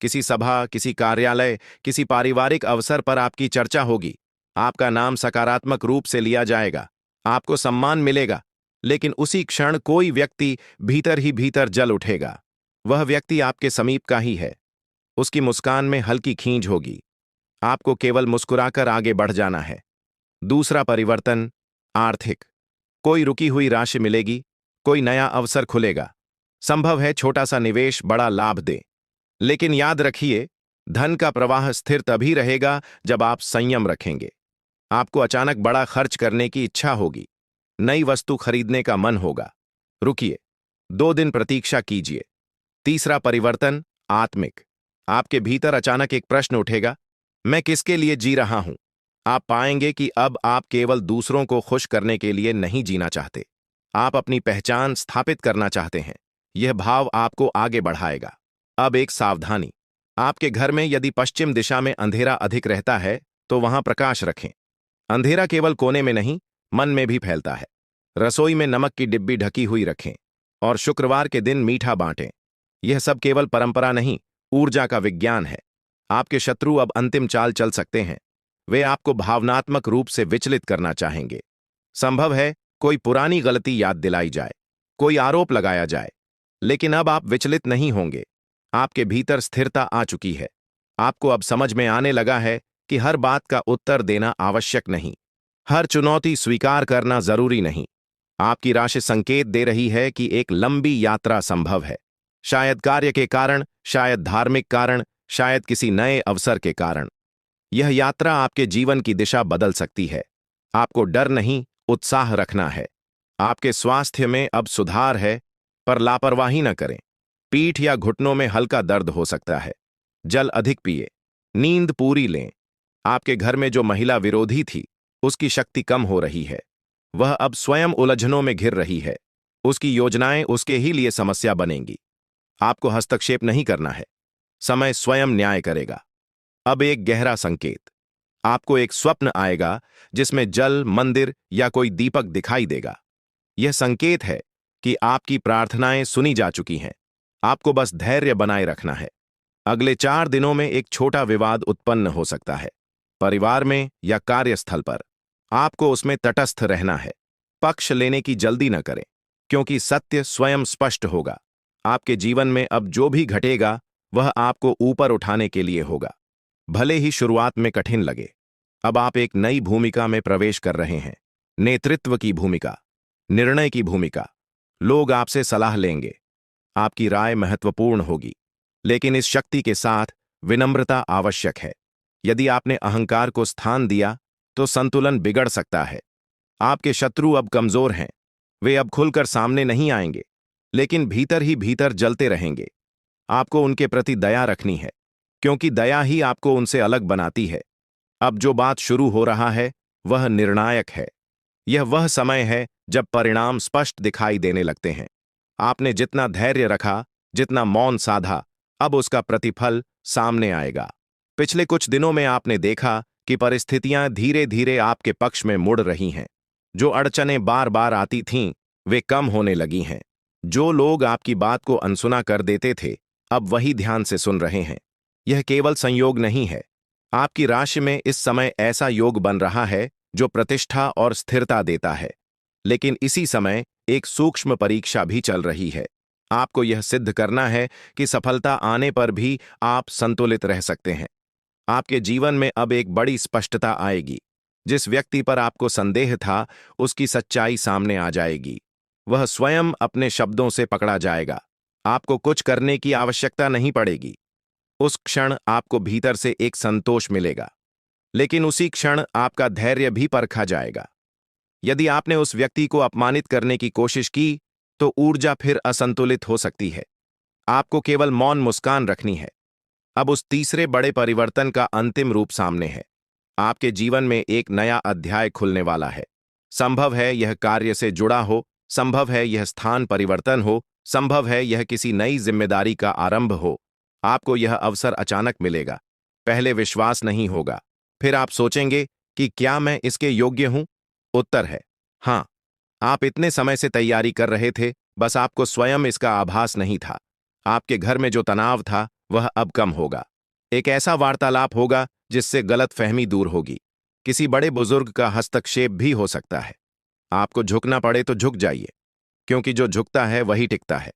किसी सभा, किसी कार्यालय, किसी पारिवारिक अवसर पर आपकी चर्चा होगी। आपका नाम सकारात्मक रूप से लिया जाएगा, आपको सम्मान मिलेगा। लेकिन उसी क्षण कोई व्यक्ति भीतर ही भीतर जल उठेगा। वह व्यक्ति आपके समीप का ही है। उसकी मुस्कान में हल्की खींच होगी। आपको केवल मुस्कुराकर आगे बढ़ जाना है। दूसरा परिवर्तन आर्थिक। कोई रुकी हुई राशि मिलेगी, कोई नया अवसर खुलेगा। संभव है छोटा सा निवेश बड़ा लाभ दे। लेकिन याद रखिए, धन का प्रवाह स्थिर तभी रहेगा जब आप संयम रखेंगे। आपको अचानक बड़ा खर्च करने की इच्छा होगी, नई वस्तु खरीदने का मन होगा। रुकिए, 2 दिन प्रतीक्षा कीजिए। तीसरा परिवर्तन आत्मिक। आपके भीतर अचानक एक प्रश्न उठेगा, मैं किसके लिए जी रहा हूं? आप पाएंगे कि अब आप केवल दूसरों को खुश करने के लिए नहीं जीना चाहते। आप अपनी पहचान स्थापित करना चाहते हैं। यह भाव आपको आगे बढ़ाएगा। अब एक सावधानी। आपके घर में यदि पश्चिम दिशा में अंधेरा अधिक रहता है, तो वहां प्रकाश रखें। अंधेरा केवल कोने में नहीं, मन में भी फैलता है। रसोई में नमक की डिब्बी ढकी हुई रखें और शुक्रवार के दिन मीठा बांटें। यह सब केवल परंपरा नहीं, ऊर्जा का विज्ञान है। आपके शत्रु अब अंतिम चाल चल सकते हैं। वे आपको भावनात्मक रूप से विचलित करना चाहेंगे। संभव है कोई पुरानी गलती याद दिलाई जाए, कोई आरोप लगाया जाए। लेकिन अब आप विचलित नहीं होंगे। आपके भीतर स्थिरता आ चुकी है। आपको अब समझ में आने लगा है कि हर बात का उत्तर देना आवश्यक नहीं, हर चुनौती स्वीकार करना जरूरी नहीं। आपकी राशि संकेत दे रही है कि एक लंबी यात्रा संभव है। शायद कार्य के कारण, शायद धार्मिक कारण, शायद किसी नए अवसर के कारण। यह यात्रा आपके जीवन की दिशा बदल सकती है। आपको डर नहीं, उत्साह रखना है। आपके स्वास्थ्य में अब सुधार है, पर लापरवाही न करें। पीठ या घुटनों में हल्का दर्द हो सकता है। जल अधिक पिए, नींद पूरी लें। आपके घर में जो महिला विरोधी थी, उसकी शक्ति कम हो रही है। वह अब स्वयं उलझनों में घिर रही है। उसकी योजनाएं उसके ही लिए समस्या बनेंगी। आपको हस्तक्षेप नहीं करना है। समय स्वयं न्याय करेगा। अब एक गहरा संकेत। आपको एक स्वप्न आएगा जिसमें जल, मंदिर या कोई दीपक दिखाई देगा। यह संकेत है कि आपकी प्रार्थनाएं सुनी जा चुकी हैं। आपको बस धैर्य बनाए रखना है। अगले 4 दिनों में एक छोटा विवाद उत्पन्न हो सकता है, परिवार में या कार्यस्थल पर। आपको उसमें तटस्थ रहना है। पक्ष लेने की जल्दी न करें, क्योंकि सत्य स्वयं स्पष्ट होगा। आपके जीवन में अब जो भी घटेगा, वह आपको ऊपर उठाने के लिए होगा, भले ही शुरुआत में कठिन लगे। अब आप एक नई भूमिका में प्रवेश कर रहे हैं। नेतृत्व की भूमिका, निर्णय की भूमिका। लोग आपसे सलाह लेंगे। आपकी राय महत्वपूर्ण होगी। लेकिन इस शक्ति के साथ विनम्रता आवश्यक है। यदि आपने अहंकार को स्थान दिया, तो संतुलन बिगड़ सकता है। आपके शत्रु अब कमजोर हैं। वे अब खुलकर सामने नहीं आएंगे, लेकिन भीतर ही भीतर जलते रहेंगे। आपको उनके प्रति दया रखनी है, क्योंकि दया ही आपको उनसे अलग बनाती है। अब जो बात शुरू हो रहा है, वह निर्णायक है। यह वह समय है जब परिणाम स्पष्ट दिखाई देने लगते हैं। आपने जितना धैर्य रखा, जितना मौन साधा, अब उसका प्रतिफल सामने आएगा। पिछले कुछ दिनों में आपने देखा कि परिस्थितियां धीरे धीरे आपके पक्ष में मुड़ रही हैं। जो अड़चनें बार बार आती थीं, वे कम होने लगी हैं। जो लोग आपकी बात को अनसुना कर देते थे, अब वही ध्यान से सुन रहे हैं। यह केवल संयोग नहीं है। आपकी राशि में इस समय ऐसा योग बन रहा है जो प्रतिष्ठा और स्थिरता देता है। लेकिन इसी समय एक सूक्ष्म परीक्षा भी चल रही है। आपको यह सिद्ध करना है कि सफलता आने पर भी आप संतुलित रह सकते हैं। आपके जीवन में अब एक बड़ी स्पष्टता आएगी। जिस व्यक्ति पर आपको संदेह था, उसकी सच्चाई सामने आ जाएगी। वह स्वयं अपने शब्दों से पकड़ा जाएगा। आपको कुछ करने की आवश्यकता नहीं पड़ेगी। उस क्षण आपको भीतर से एक संतोष मिलेगा। लेकिन उसी क्षण आपका धैर्य भी परखा जाएगा। यदि आपने उस व्यक्ति को अपमानित करने की कोशिश की, तो ऊर्जा फिर असंतुलित हो सकती है। आपको केवल मौन मुस्कान रखनी है। अब उस तीसरे बड़े परिवर्तन का अंतिम रूप सामने है। आपके जीवन में एक नया अध्याय खुलने वाला है। संभव है यह कार्य से जुड़ा हो, संभव है यह स्थान परिवर्तन हो, संभव है यह किसी नई जिम्मेदारी का आरंभ हो। आपको यह अवसर अचानक मिलेगा। पहले विश्वास नहीं होगा। फिर आप सोचेंगे कि क्या मैं इसके योग्य हूं? उत्तर है हाँ। आप इतने समय से तैयारी कर रहे थे, बस आपको स्वयं इसका आभास नहीं था। आपके घर में जो तनाव था, वह अब कम होगा। एक ऐसा वार्तालाप होगा जिससे गलतफहमी दूर होगी। किसी बड़े बुजुर्ग का हस्तक्षेप भी हो सकता है। आपको झुकना पड़े तो झुक जाइए, क्योंकि जो झुकता है वही टिकता है।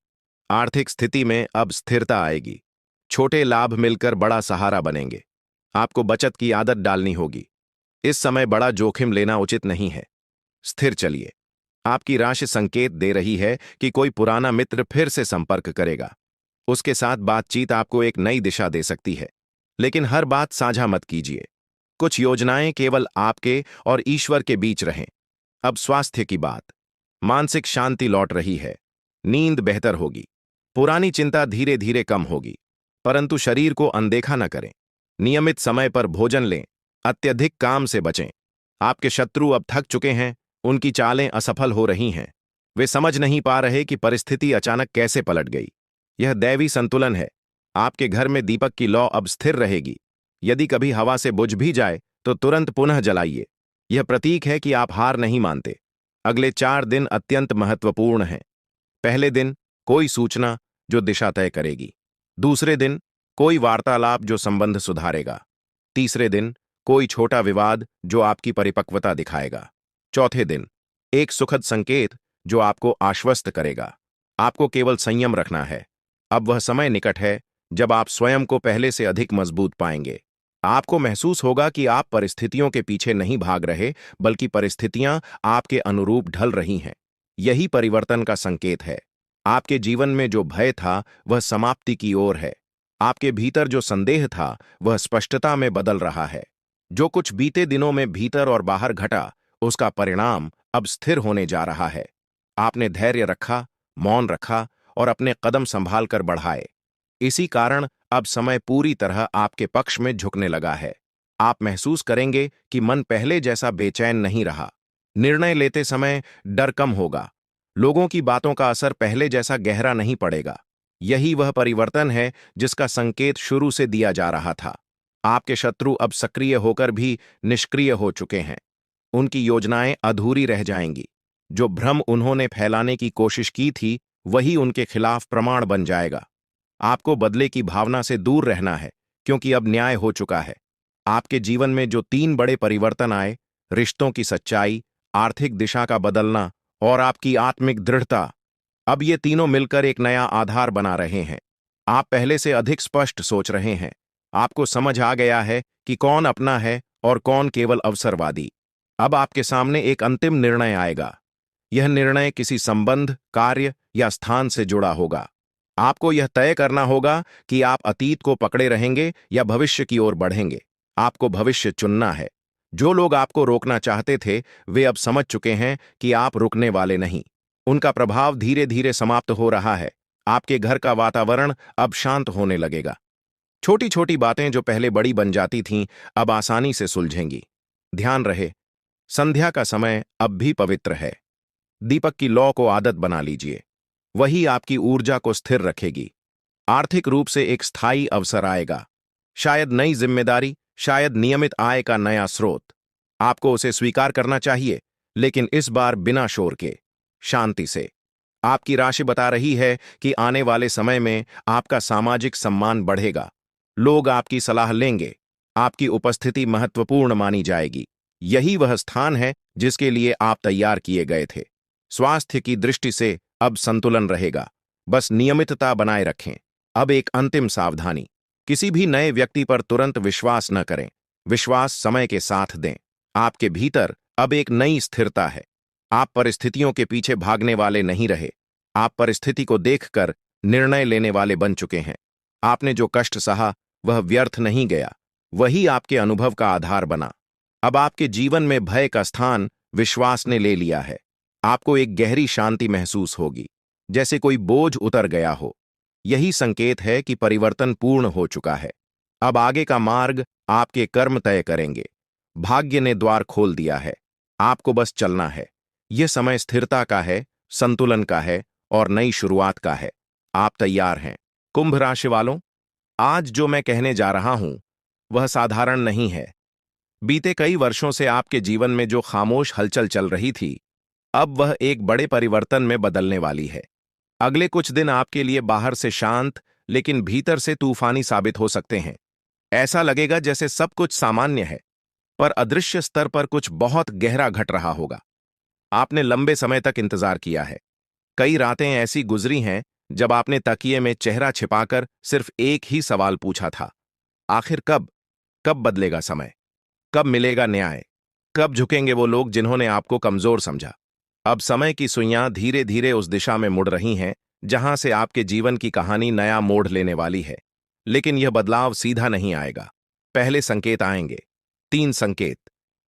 आर्थिक स्थिति में अब स्थिरता आएगी। छोटे लाभ मिलकर बड़ा सहारा बनेंगे। आपको बचत की आदत डालनी होगी। इस समय बड़ा जोखिम लेना उचित नहीं है। स्थिर चलिए। आपकी राशि संकेत दे रही है कि कोई पुराना मित्र फिर से संपर्क करेगा। उसके साथ बातचीत आपको एक नई दिशा दे सकती है। लेकिन हर बात साझा मत कीजिए। कुछ योजनाएं केवल आपके और ईश्वर के बीच रहें। अब स्वास्थ्य की बात। मानसिक शांति लौट रही है। नींद बेहतर होगी। पुरानी चिंता धीरे धीरे कम होगी। परंतु शरीर को अनदेखा न करें। नियमित समय पर भोजन लें। अत्यधिक काम से बचें। आपके शत्रु अब थक चुके हैं। उनकी चालें असफल हो रही हैं। वे समझ नहीं पा रहे कि परिस्थिति अचानक कैसे पलट गई। यह दैवी संतुलन है। आपके घर में दीपक की लौ अब स्थिर रहेगी। यदि कभी हवा से बुझ भी जाए तो तुरंत पुनः जलाइए। यह प्रतीक है कि आप हार नहीं मानते। अगले 4 दिन अत्यंत महत्वपूर्ण हैं। पहले दिन कोई सूचना जो दिशा तय करेगी। दूसरे दिन कोई वार्तालाप जो संबंध सुधारेगा। तीसरे दिन कोई छोटा विवाद जो आपकी परिपक्वता दिखाएगा। चौथे दिन एक सुखद संकेत जो आपको आश्वस्त करेगा। आपको केवल संयम रखना है। अब वह समय निकट है जब आप स्वयं को पहले से अधिक मजबूत पाएंगे। आपको महसूस होगा कि आप परिस्थितियों के पीछे नहीं भाग रहे, बल्कि परिस्थितियां आपके अनुरूप ढल रही हैं। यही परिवर्तन का संकेत है। आपके जीवन में जो भय था, वह समाप्ति की ओर है। आपके भीतर जो संदेह था, वह स्पष्टता में बदल रहा है। जो कुछ बीते दिनों में भीतर और बाहर घटा, उसका परिणाम अब स्थिर होने जा रहा है। आपने धैर्य रखा, मौन रखा और अपने कदम संभाल कर बढ़ाए। इसी कारण अब समय पूरी तरह आपके पक्ष में झुकने लगा है। आप महसूस करेंगे कि मन पहले जैसा बेचैन नहीं रहा। निर्णय लेते समय डर कम होगा। लोगों की बातों का असर पहले जैसा गहरा नहीं पड़ेगा। यही वह परिवर्तन है जिसका संकेत शुरू से दिया जा रहा था। आपके शत्रु अब सक्रिय होकर भी निष्क्रिय हो चुके हैं। उनकी योजनाएं अधूरी रह जाएंगी। जो भ्रम उन्होंने फैलाने की कोशिश की थी, वही उनके खिलाफ प्रमाण बन जाएगा। आपको बदले की भावना से दूर रहना है, क्योंकि अब न्याय हो चुका है। आपके जीवन में जो 3 बड़े परिवर्तन आए, रिश्तों की सच्चाई, आर्थिक दिशा का बदलना और आपकी आत्मिक दृढ़ता, अब ये तीनों मिलकर एक नया आधार बना रहे हैं। आप पहले से अधिक स्पष्ट सोच रहे हैं। आपको समझ आ गया है कि कौन अपना है और कौन केवल अवसरवादी। अब आपके सामने एक अंतिम निर्णय आएगा। यह निर्णय किसी संबंध, कार्य या स्थान से जुड़ा होगा। आपको यह तय करना होगा कि आप अतीत को पकड़े रहेंगे या भविष्य की ओर बढ़ेंगे। आपको भविष्य चुनना है। जो लोग आपको रोकना चाहते थे, वे अब समझ चुके हैं कि आप रुकने वाले नहीं। उनका प्रभाव धीरे धीरे समाप्त हो रहा है। आपके घर का वातावरण अब शांत होने लगेगा। छोटी छोटी बातें जो पहले बड़ी बन जाती थीं, अब आसानी से सुलझेंगी। ध्यान रहे, संध्या का समय अब भी पवित्र है। दीपक की लौ को आदत बना लीजिए। वही आपकी ऊर्जा को स्थिर रखेगी। आर्थिक रूप से एक स्थायी अवसर आएगा। शायद नई जिम्मेदारी, शायद नियमित आय का नया स्रोत। आपको उसे स्वीकार करना चाहिए, लेकिन इस बार बिना शोर के। शांति से। आपकी राशि बता रही है कि आने वाले समय में आपका सामाजिक सम्मान बढ़ेगा। लोग आपकी सलाह लेंगे। आपकी उपस्थिति महत्वपूर्ण मानी जाएगी। यही वह स्थान है जिसके लिए आप तैयार किए गए थे। स्वास्थ्य की दृष्टि से अब संतुलन रहेगा। बस नियमितता बनाए रखें। अब एक अंतिम सावधानी, किसी भी नए व्यक्ति पर तुरंत विश्वास न करें। विश्वास समय के साथ दें। आपके भीतर अब एक नई स्थिरता है। आप परिस्थितियों के पीछे भागने वाले नहीं रहे। आप परिस्थिति को देखकर निर्णय लेने वाले बन चुके हैं। आपने जो कष्ट सहा वह व्यर्थ नहीं गया। वही आपके अनुभव का आधार बना। अब आपके जीवन में भय का स्थान विश्वास ने ले लिया है। आपको एक गहरी शांति महसूस होगी, जैसे कोई बोझ उतर गया हो। यही संकेत है कि परिवर्तन पूर्ण हो चुका है। अब आगे का मार्ग आपके कर्म तय करेंगे। भाग्य ने द्वार खोल दिया है। आपको बस चलना है। यह समय स्थिरता का है, संतुलन का है और नई शुरुआत का है। आप तैयार हैं? कुंभ राशि वालों, आज जो मैं कहने जा रहा हूं वह साधारण नहीं है। बीते कई वर्षों से आपके जीवन में जो खामोश हलचल चल रही थी, अब वह एक बड़े परिवर्तन में बदलने वाली है। अगले कुछ दिन आपके लिए बाहर से शांत लेकिन भीतर से तूफानी साबित हो सकते हैं। ऐसा लगेगा जैसे सब कुछ सामान्य है, पर अदृश्य स्तर पर कुछ बहुत गहरा घट रहा होगा। आपने लंबे समय तक इंतजार किया है। कई रातें ऐसी गुजरी हैं जब आपने तकिए में चेहरा छिपाकर सिर्फ एक ही सवाल पूछा था, आखिर कब? कब बदलेगा समय? कब मिलेगा न्याय? कब झुकेंगे वो लोग जिन्होंने आपको कमजोर समझा? अब समय की सुइयां धीरे धीरे उस दिशा में मुड़ रही हैं जहां से आपके जीवन की कहानी नया मोड़ लेने वाली है। लेकिन यह बदलाव सीधा नहीं आएगा। पहले संकेत आएंगे। 3 संकेत।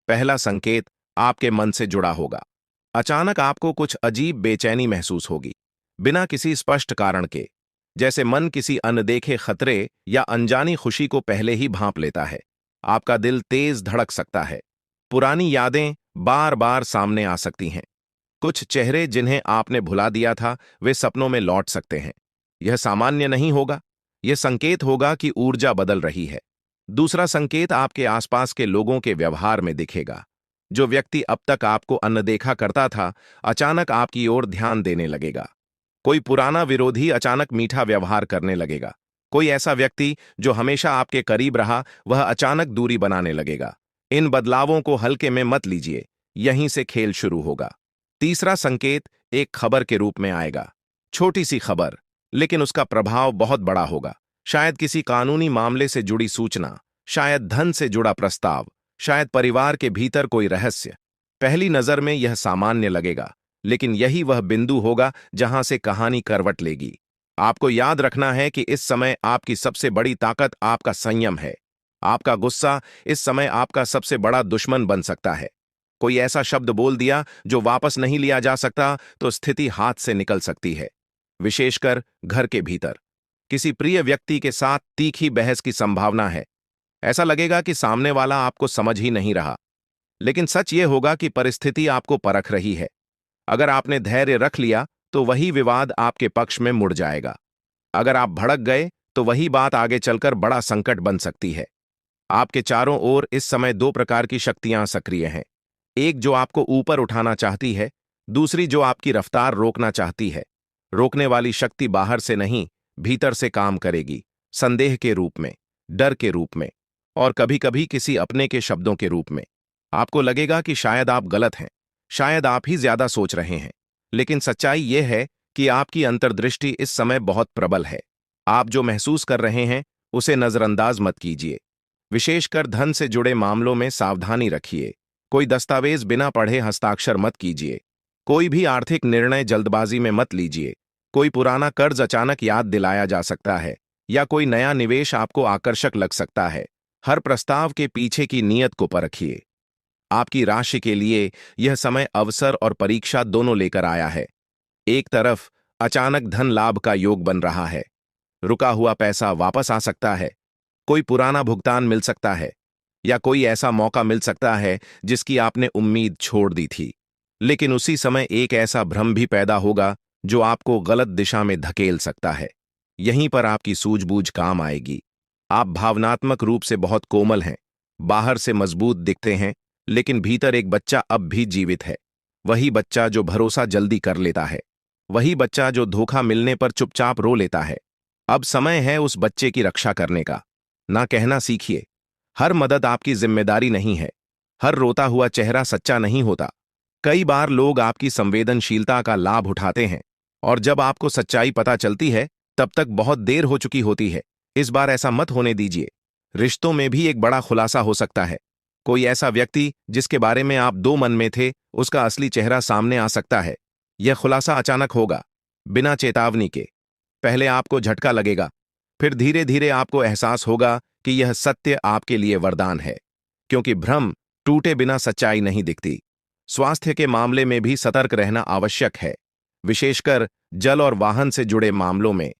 पहला संकेत आपके मन से जुड़ा होगा। अचानक आपको कुछ अजीब बेचैनी महसूस होगी, बिना किसी स्पष्ट कारण के। जैसे मन किसी अनदेखे खतरे या अनजानी खुशी को पहले ही भांप लेता है। आपका दिल तेज धड़क सकता है। पुरानी यादें बार बार सामने आ सकती हैं। कुछ चेहरे जिन्हें आपने भुला दिया था वे सपनों में लौट सकते हैं। यह सामान्य नहीं होगा। यह संकेत होगा कि ऊर्जा बदल रही है। दूसरा संकेत आपके आसपास के लोगों के व्यवहार में दिखेगा। जो व्यक्ति अब तक आपको अनदेखा करता था, अचानक आपकी ओर ध्यान देने लगेगा। कोई पुराना विरोधी अचानक मीठा व्यवहार करने लगेगा। कोई ऐसा व्यक्ति जो हमेशा आपके करीब रहा, वह अचानक दूरी बनाने लगेगा। इन बदलावों को हल्के में मत लीजिए। यहीं से खेल शुरू होगा। तीसरा संकेत एक खबर के रूप में आएगा। छोटी सी खबर, लेकिन उसका प्रभाव बहुत बड़ा होगा। शायद किसी कानूनी मामले से जुड़ी सूचना, शायद धन से जुड़ा प्रस्ताव, शायद परिवार के भीतर कोई रहस्य। पहली नजर में यह सामान्य लगेगा, लेकिन यही वह बिंदु होगा जहां से कहानी करवट लेगी। आपको याद रखना है कि इस समय आपकी सबसे बड़ी ताकत आपका संयम है। आपका गुस्सा इस समय आपका सबसे बड़ा दुश्मन बन सकता है। कोई ऐसा शब्द बोल दिया जो वापस नहीं लिया जा सकता तो स्थिति हाथ से निकल सकती है। विशेषकर घर के भीतर किसी प्रिय व्यक्ति के साथ तीखी बहस की संभावना है। ऐसा लगेगा कि सामने वाला आपको समझ ही नहीं रहा। लेकिन सच ये होगा कि परिस्थिति आपको परख रही है। अगर आपने धैर्य रख लिया तो वही विवाद आपके पक्ष में मुड़ जाएगा। अगर आप भड़क गए तो वही बात आगे चलकर बड़ा संकट बन सकती है। आपके चारों ओर इस समय 2 प्रकार की शक्तियां सक्रिय हैं। एक जो आपको ऊपर उठाना चाहती है, दूसरी जो आपकी रफ्तार रोकना चाहती है। रोकने वाली शक्ति बाहर से नहीं, भीतर से काम करेगी। संदेह के रूप में, डर के रूप में और कभी-कभी किसी अपने के शब्दों के रूप में। आपको लगेगा कि शायद आप गलत हैं, शायद आप ही ज्यादा सोच रहे हैं। लेकिन सच्चाई यह है कि आपकी अंतर्दृष्टि इस समय बहुत प्रबल है। आप जो महसूस कर रहे हैं उसे नजरअंदाज मत कीजिए। विशेषकर धन से जुड़े मामलों में सावधानी रखिए। कोई दस्तावेज बिना पढ़े हस्ताक्षर मत कीजिए। कोई भी आर्थिक निर्णय जल्दबाजी में मत लीजिए। कोई पुराना कर्ज अचानक याद दिलाया जा सकता है या कोई नया निवेश आपको आकर्षक लग सकता है। हर प्रस्ताव के पीछे की नीयत को परखिए। आपकी राशि के लिए यह समय अवसर और परीक्षा दोनों लेकर आया है। एक तरफ अचानक धन लाभ का योग बन रहा है। रुका हुआ पैसा वापस आ सकता है। कोई पुराना भुगतान मिल सकता है या कोई ऐसा मौका मिल सकता है जिसकी आपने उम्मीद छोड़ दी थी। लेकिन उसी समय एक ऐसा भ्रम भी पैदा होगा जो आपको गलत दिशा में धकेल सकता है। यहीं पर आपकी सूझबूझ काम आएगी। आप भावनात्मक रूप से बहुत कोमल हैं, बाहर से मजबूत दिखते हैं, लेकिन भीतर एक बच्चा अब भी जीवित है। वही बच्चा जो भरोसा जल्दी कर लेता है, वही बच्चा जो धोखा मिलने पर चुपचाप रो लेता है। अब समय है उस बच्चे की रक्षा करने का। ना कहना सीखिए, हर मदद आपकी जिम्मेदारी नहीं है, हर रोता हुआ चेहरा सच्चा नहीं होता। कई बार लोग आपकी संवेदनशीलता का लाभ उठाते हैं, और जब आपको सच्चाई पता चलती है तब तक बहुत देर हो चुकी होती है। इस बार ऐसा मत होने दीजिए। रिश्तों में भी एक बड़ा खुलासा हो सकता है। कोई ऐसा व्यक्ति जिसके बारे में आप दो मन में थे, उसका असली चेहरा सामने आ सकता है। यह खुलासा अचानक होगा, बिना चेतावनी के। पहले आपको झटका लगेगा, फिर धीरे धीरे आपको एहसास होगा कि यह सत्य आपके लिए वरदान है, क्योंकि भ्रम टूटे बिना सच्चाई नहीं दिखती। स्वास्थ्य के मामले में भी सतर्क रहना आवश्यक है, विशेषकर जल और वाहन से जुड़े मामलों में।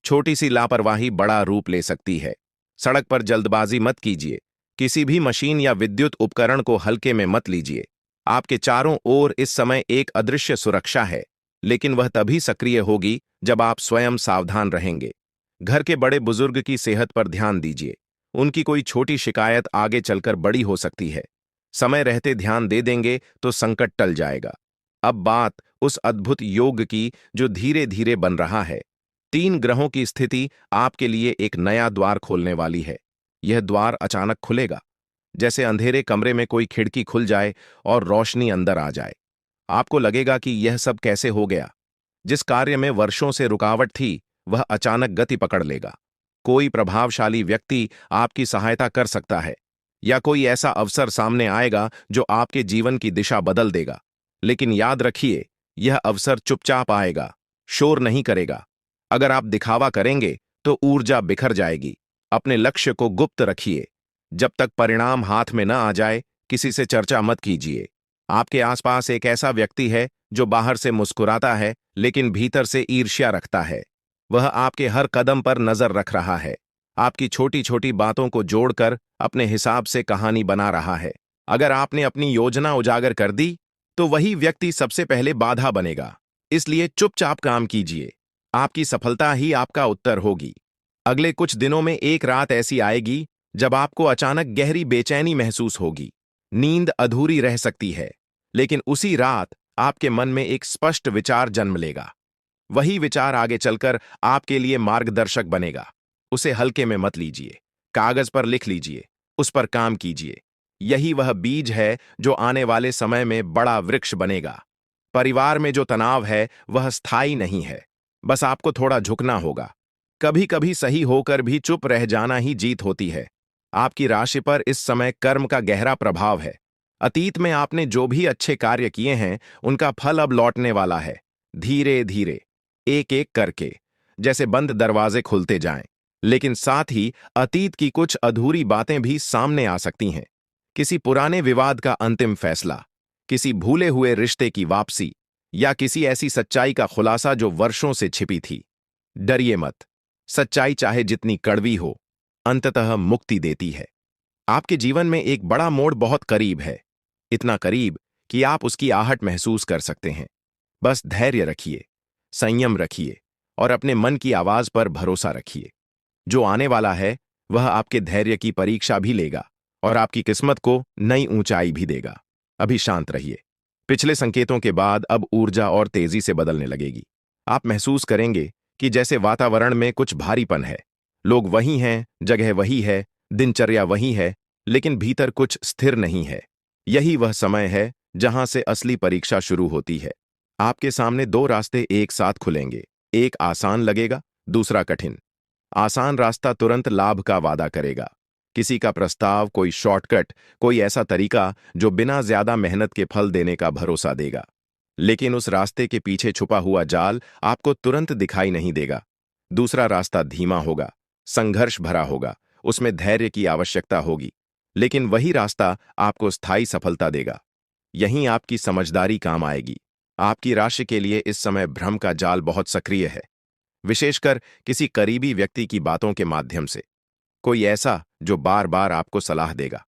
छोटी सी लापरवाही बड़ा रूप ले सकती है। सड़क पर जल्दबाजी मत कीजिए, किसी भी मशीन या विद्युत उपकरण को हल्के में मत लीजिए। आपके चारों ओर इस समय एक अदृश्य सुरक्षा है, लेकिन वह तभी सक्रिय होगी जब आप स्वयं सावधान रहेंगे। घर के बड़े बुजुर्ग की सेहत पर ध्यान दीजिए। उनकी कोई छोटी शिकायत आगे चलकर बड़ी हो सकती है। समय रहते ध्यान दे देंगे तो संकट टल जाएगा। अब बात उस अद्भुत योग की जो धीरे धीरे बन रहा है। 3 ग्रहों की स्थिति आपके लिए एक नया द्वार खोलने वाली है। यह द्वार अचानक खुलेगा, जैसे अंधेरे कमरे में कोई खिड़की खुल जाए और रोशनी अंदर आ जाए। आपको लगेगा कि यह सब कैसे हो गया। जिस कार्य में वर्षों से रुकावट थी, वह अचानक गति पकड़ लेगा। कोई प्रभावशाली व्यक्ति आपकी सहायता कर सकता है, या कोई ऐसा अवसर सामने आएगा जो आपके जीवन की दिशा बदल देगा। लेकिन याद रखिए, यह अवसर चुपचाप आएगा, शोर नहीं करेगा। अगर आप दिखावा करेंगे तो ऊर्जा बिखर जाएगी। अपने लक्ष्य को गुप्त रखिए। जब तक परिणाम हाथ में न आ जाए, किसी से चर्चा मत कीजिए। आपके आसपास एक ऐसा व्यक्ति है जो बाहर से मुस्कुराता है लेकिन भीतर से ईर्ष्या रखता है। वह आपके हर कदम पर नजर रख रहा है, आपकी छोटी छोटी बातों को जोड़कर अपने हिसाब से कहानी बना रहा है। अगर आपने अपनी योजना उजागर कर दी, तो वही व्यक्ति सबसे पहले बाधा बनेगा। इसलिए चुपचाप काम कीजिए। आपकी सफलता ही आपका उत्तर होगी। अगले कुछ दिनों में एक रात ऐसी आएगी जब आपको अचानक गहरी बेचैनी महसूस होगी। नींद अधूरी रह सकती है, लेकिन उसी रात आपके मन में एक स्पष्ट विचार जन्म लेगा। वही विचार आगे चलकर आपके लिए मार्गदर्शक बनेगा। उसे हल्के में मत लीजिए, कागज पर लिख लीजिए, उस पर काम कीजिए। यही वह बीज है जो आने वाले समय में बड़ा वृक्ष बनेगा। परिवार में जो तनाव है वह स्थायी नहीं है, बस आपको थोड़ा झुकना होगा। कभी कभी सही होकर भी चुप रह जाना ही जीत होती है। आपकी राशि पर इस समय कर्म का गहरा प्रभाव है। अतीत में आपने जो भी अच्छे कार्य किए हैं, उनका फल अब लौटने वाला है। धीरे धीरे, एक एक करके, जैसे बंद दरवाजे खुलते जाएं। लेकिन साथ ही अतीत की कुछ अधूरी बातें भी सामने आ सकती हैं। किसी पुराने विवाद का अंतिम फैसला, किसी भूले हुए रिश्ते की वापसी, या किसी ऐसी सच्चाई का खुलासा जो वर्षों से छिपी थी। डरिए मत, सच्चाई चाहे जितनी कड़वी हो, अंततः मुक्ति देती है। आपके जीवन में एक बड़ा मोड़ बहुत करीब है, इतना करीब कि आप उसकी आहट महसूस कर सकते हैं। बस धैर्य रखिए, संयम रखिए और अपने मन की आवाज पर भरोसा रखिए। जो आने वाला है वह आपके धैर्य की परीक्षा भी लेगा और आपकी किस्मत को नई ऊंचाई भी देगा। अभी शांत रहिए। पिछले संकेतों के बाद अब ऊर्जा और तेजी से बदलने लगेगी। आप महसूस करेंगे कि जैसे वातावरण में कुछ भारीपन है। लोग वही हैं, जगह वही है, दिनचर्या वही है, लेकिन भीतर कुछ स्थिर नहीं है। यही वह समय है जहां से असली परीक्षा शुरू होती है। आपके सामने 2 रास्ते एक साथ खुलेंगे। एक आसान लगेगा, दूसरा कठिन। आसान रास्ता तुरंत लाभ का वादा करेगा। किसी का प्रस्ताव, कोई शॉर्टकट, कोई ऐसा तरीका जो बिना ज्यादा मेहनत के फल देने का भरोसा देगा। लेकिन उस रास्ते के पीछे छुपा हुआ जाल आपको तुरंत दिखाई नहीं देगा। दूसरा रास्ता धीमा होगा, संघर्ष भरा होगा, उसमें धैर्य की आवश्यकता होगी, लेकिन वही रास्ता आपको स्थायी सफलता देगा। यहीं आपकी समझदारी काम आएगी। आपकी राशि के लिए इस समय भ्रम का जाल बहुत सक्रिय है, विशेषकर किसी करीबी व्यक्ति की बातों के माध्यम से। कोई ऐसा जो बार बार आपको सलाह देगा,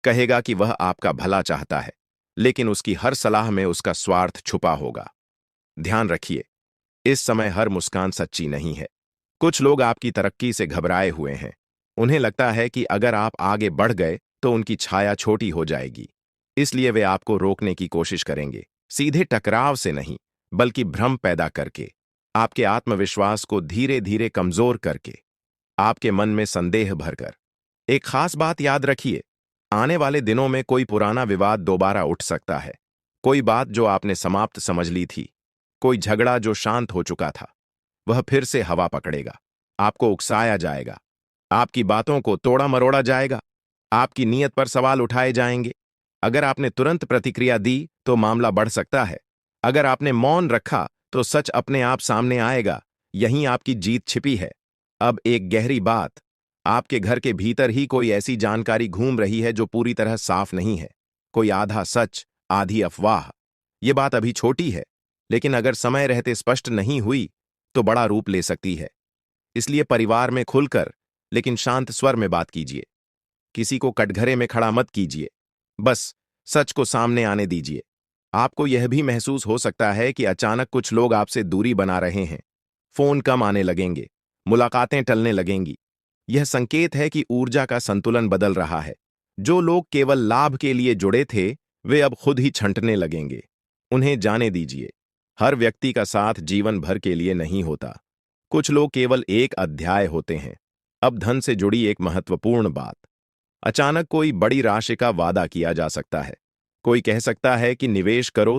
कहेगा कि वह आपका भला चाहता है, लेकिन उसकी हर सलाह में उसका स्वार्थ छुपा होगा। ध्यान रखिए, इस समय हर मुस्कान सच्ची नहीं है। कुछ लोग आपकी तरक्की से घबराए हुए हैं। उन्हें लगता है कि अगर आप आगे बढ़ गए तो उनकी छाया छोटी हो जाएगी, इसलिए वे आपको रोकने की कोशिश करेंगे। सीधे टकराव से नहीं, बल्कि भ्रम पैदा करके, आपके आत्मविश्वास को धीरे धीरे कमजोर करके, आपके मन में संदेह भरकर। एक खास बात याद रखिए, आने वाले दिनों में कोई पुराना विवाद दोबारा उठ सकता है। कोई बात जो आपने समाप्त समझ ली थी, कोई झगड़ा जो शांत हो चुका था, वह फिर से हवा पकड़ेगा। आपको उकसाया जाएगा, आपकी बातों को तोड़ा मरोड़ा जाएगा, आपकी नीयत पर सवाल उठाए जाएंगे। अगर आपने तुरंत प्रतिक्रिया दी तो मामला बढ़ सकता है। अगर आपने मौन रखा तो सच अपने आप सामने आएगा। यहीं आपकी जीत छिपी है। अब एक गहरी बात, आपके घर के भीतर ही कोई ऐसी जानकारी घूम रही है जो पूरी तरह साफ नहीं है। कोई आधा सच, आधी अफवाह। ये बात अभी छोटी है, लेकिन अगर समय रहते स्पष्ट नहीं हुई तो बड़ा रूप ले सकती है। इसलिए परिवार में खुलकर लेकिन शांत स्वर में बात कीजिए। किसी को कटघरे में खड़ा मत कीजिए, बस सच को सामने आने दीजिए। आपको यह भी महसूस हो सकता है कि अचानक कुछ लोग आपसे दूरी बना रहे हैं। फोन कम आने लगेंगे, मुलाकातें टलने लगेंगी। यह संकेत है कि ऊर्जा का संतुलन बदल रहा है। जो लोग केवल लाभ के लिए जुड़े थे, वे अब खुद ही छंटने लगेंगे। उन्हें जाने दीजिए। हर व्यक्ति का साथ जीवन भर के लिए नहीं होता। कुछ लोग केवल एक अध्याय होते हैं। अब धन से जुड़ी एक महत्वपूर्ण बात। अचानक कोई बड़ी राशि का वादा किया जा सकता है। कोई कह सकता है कि निवेश करो,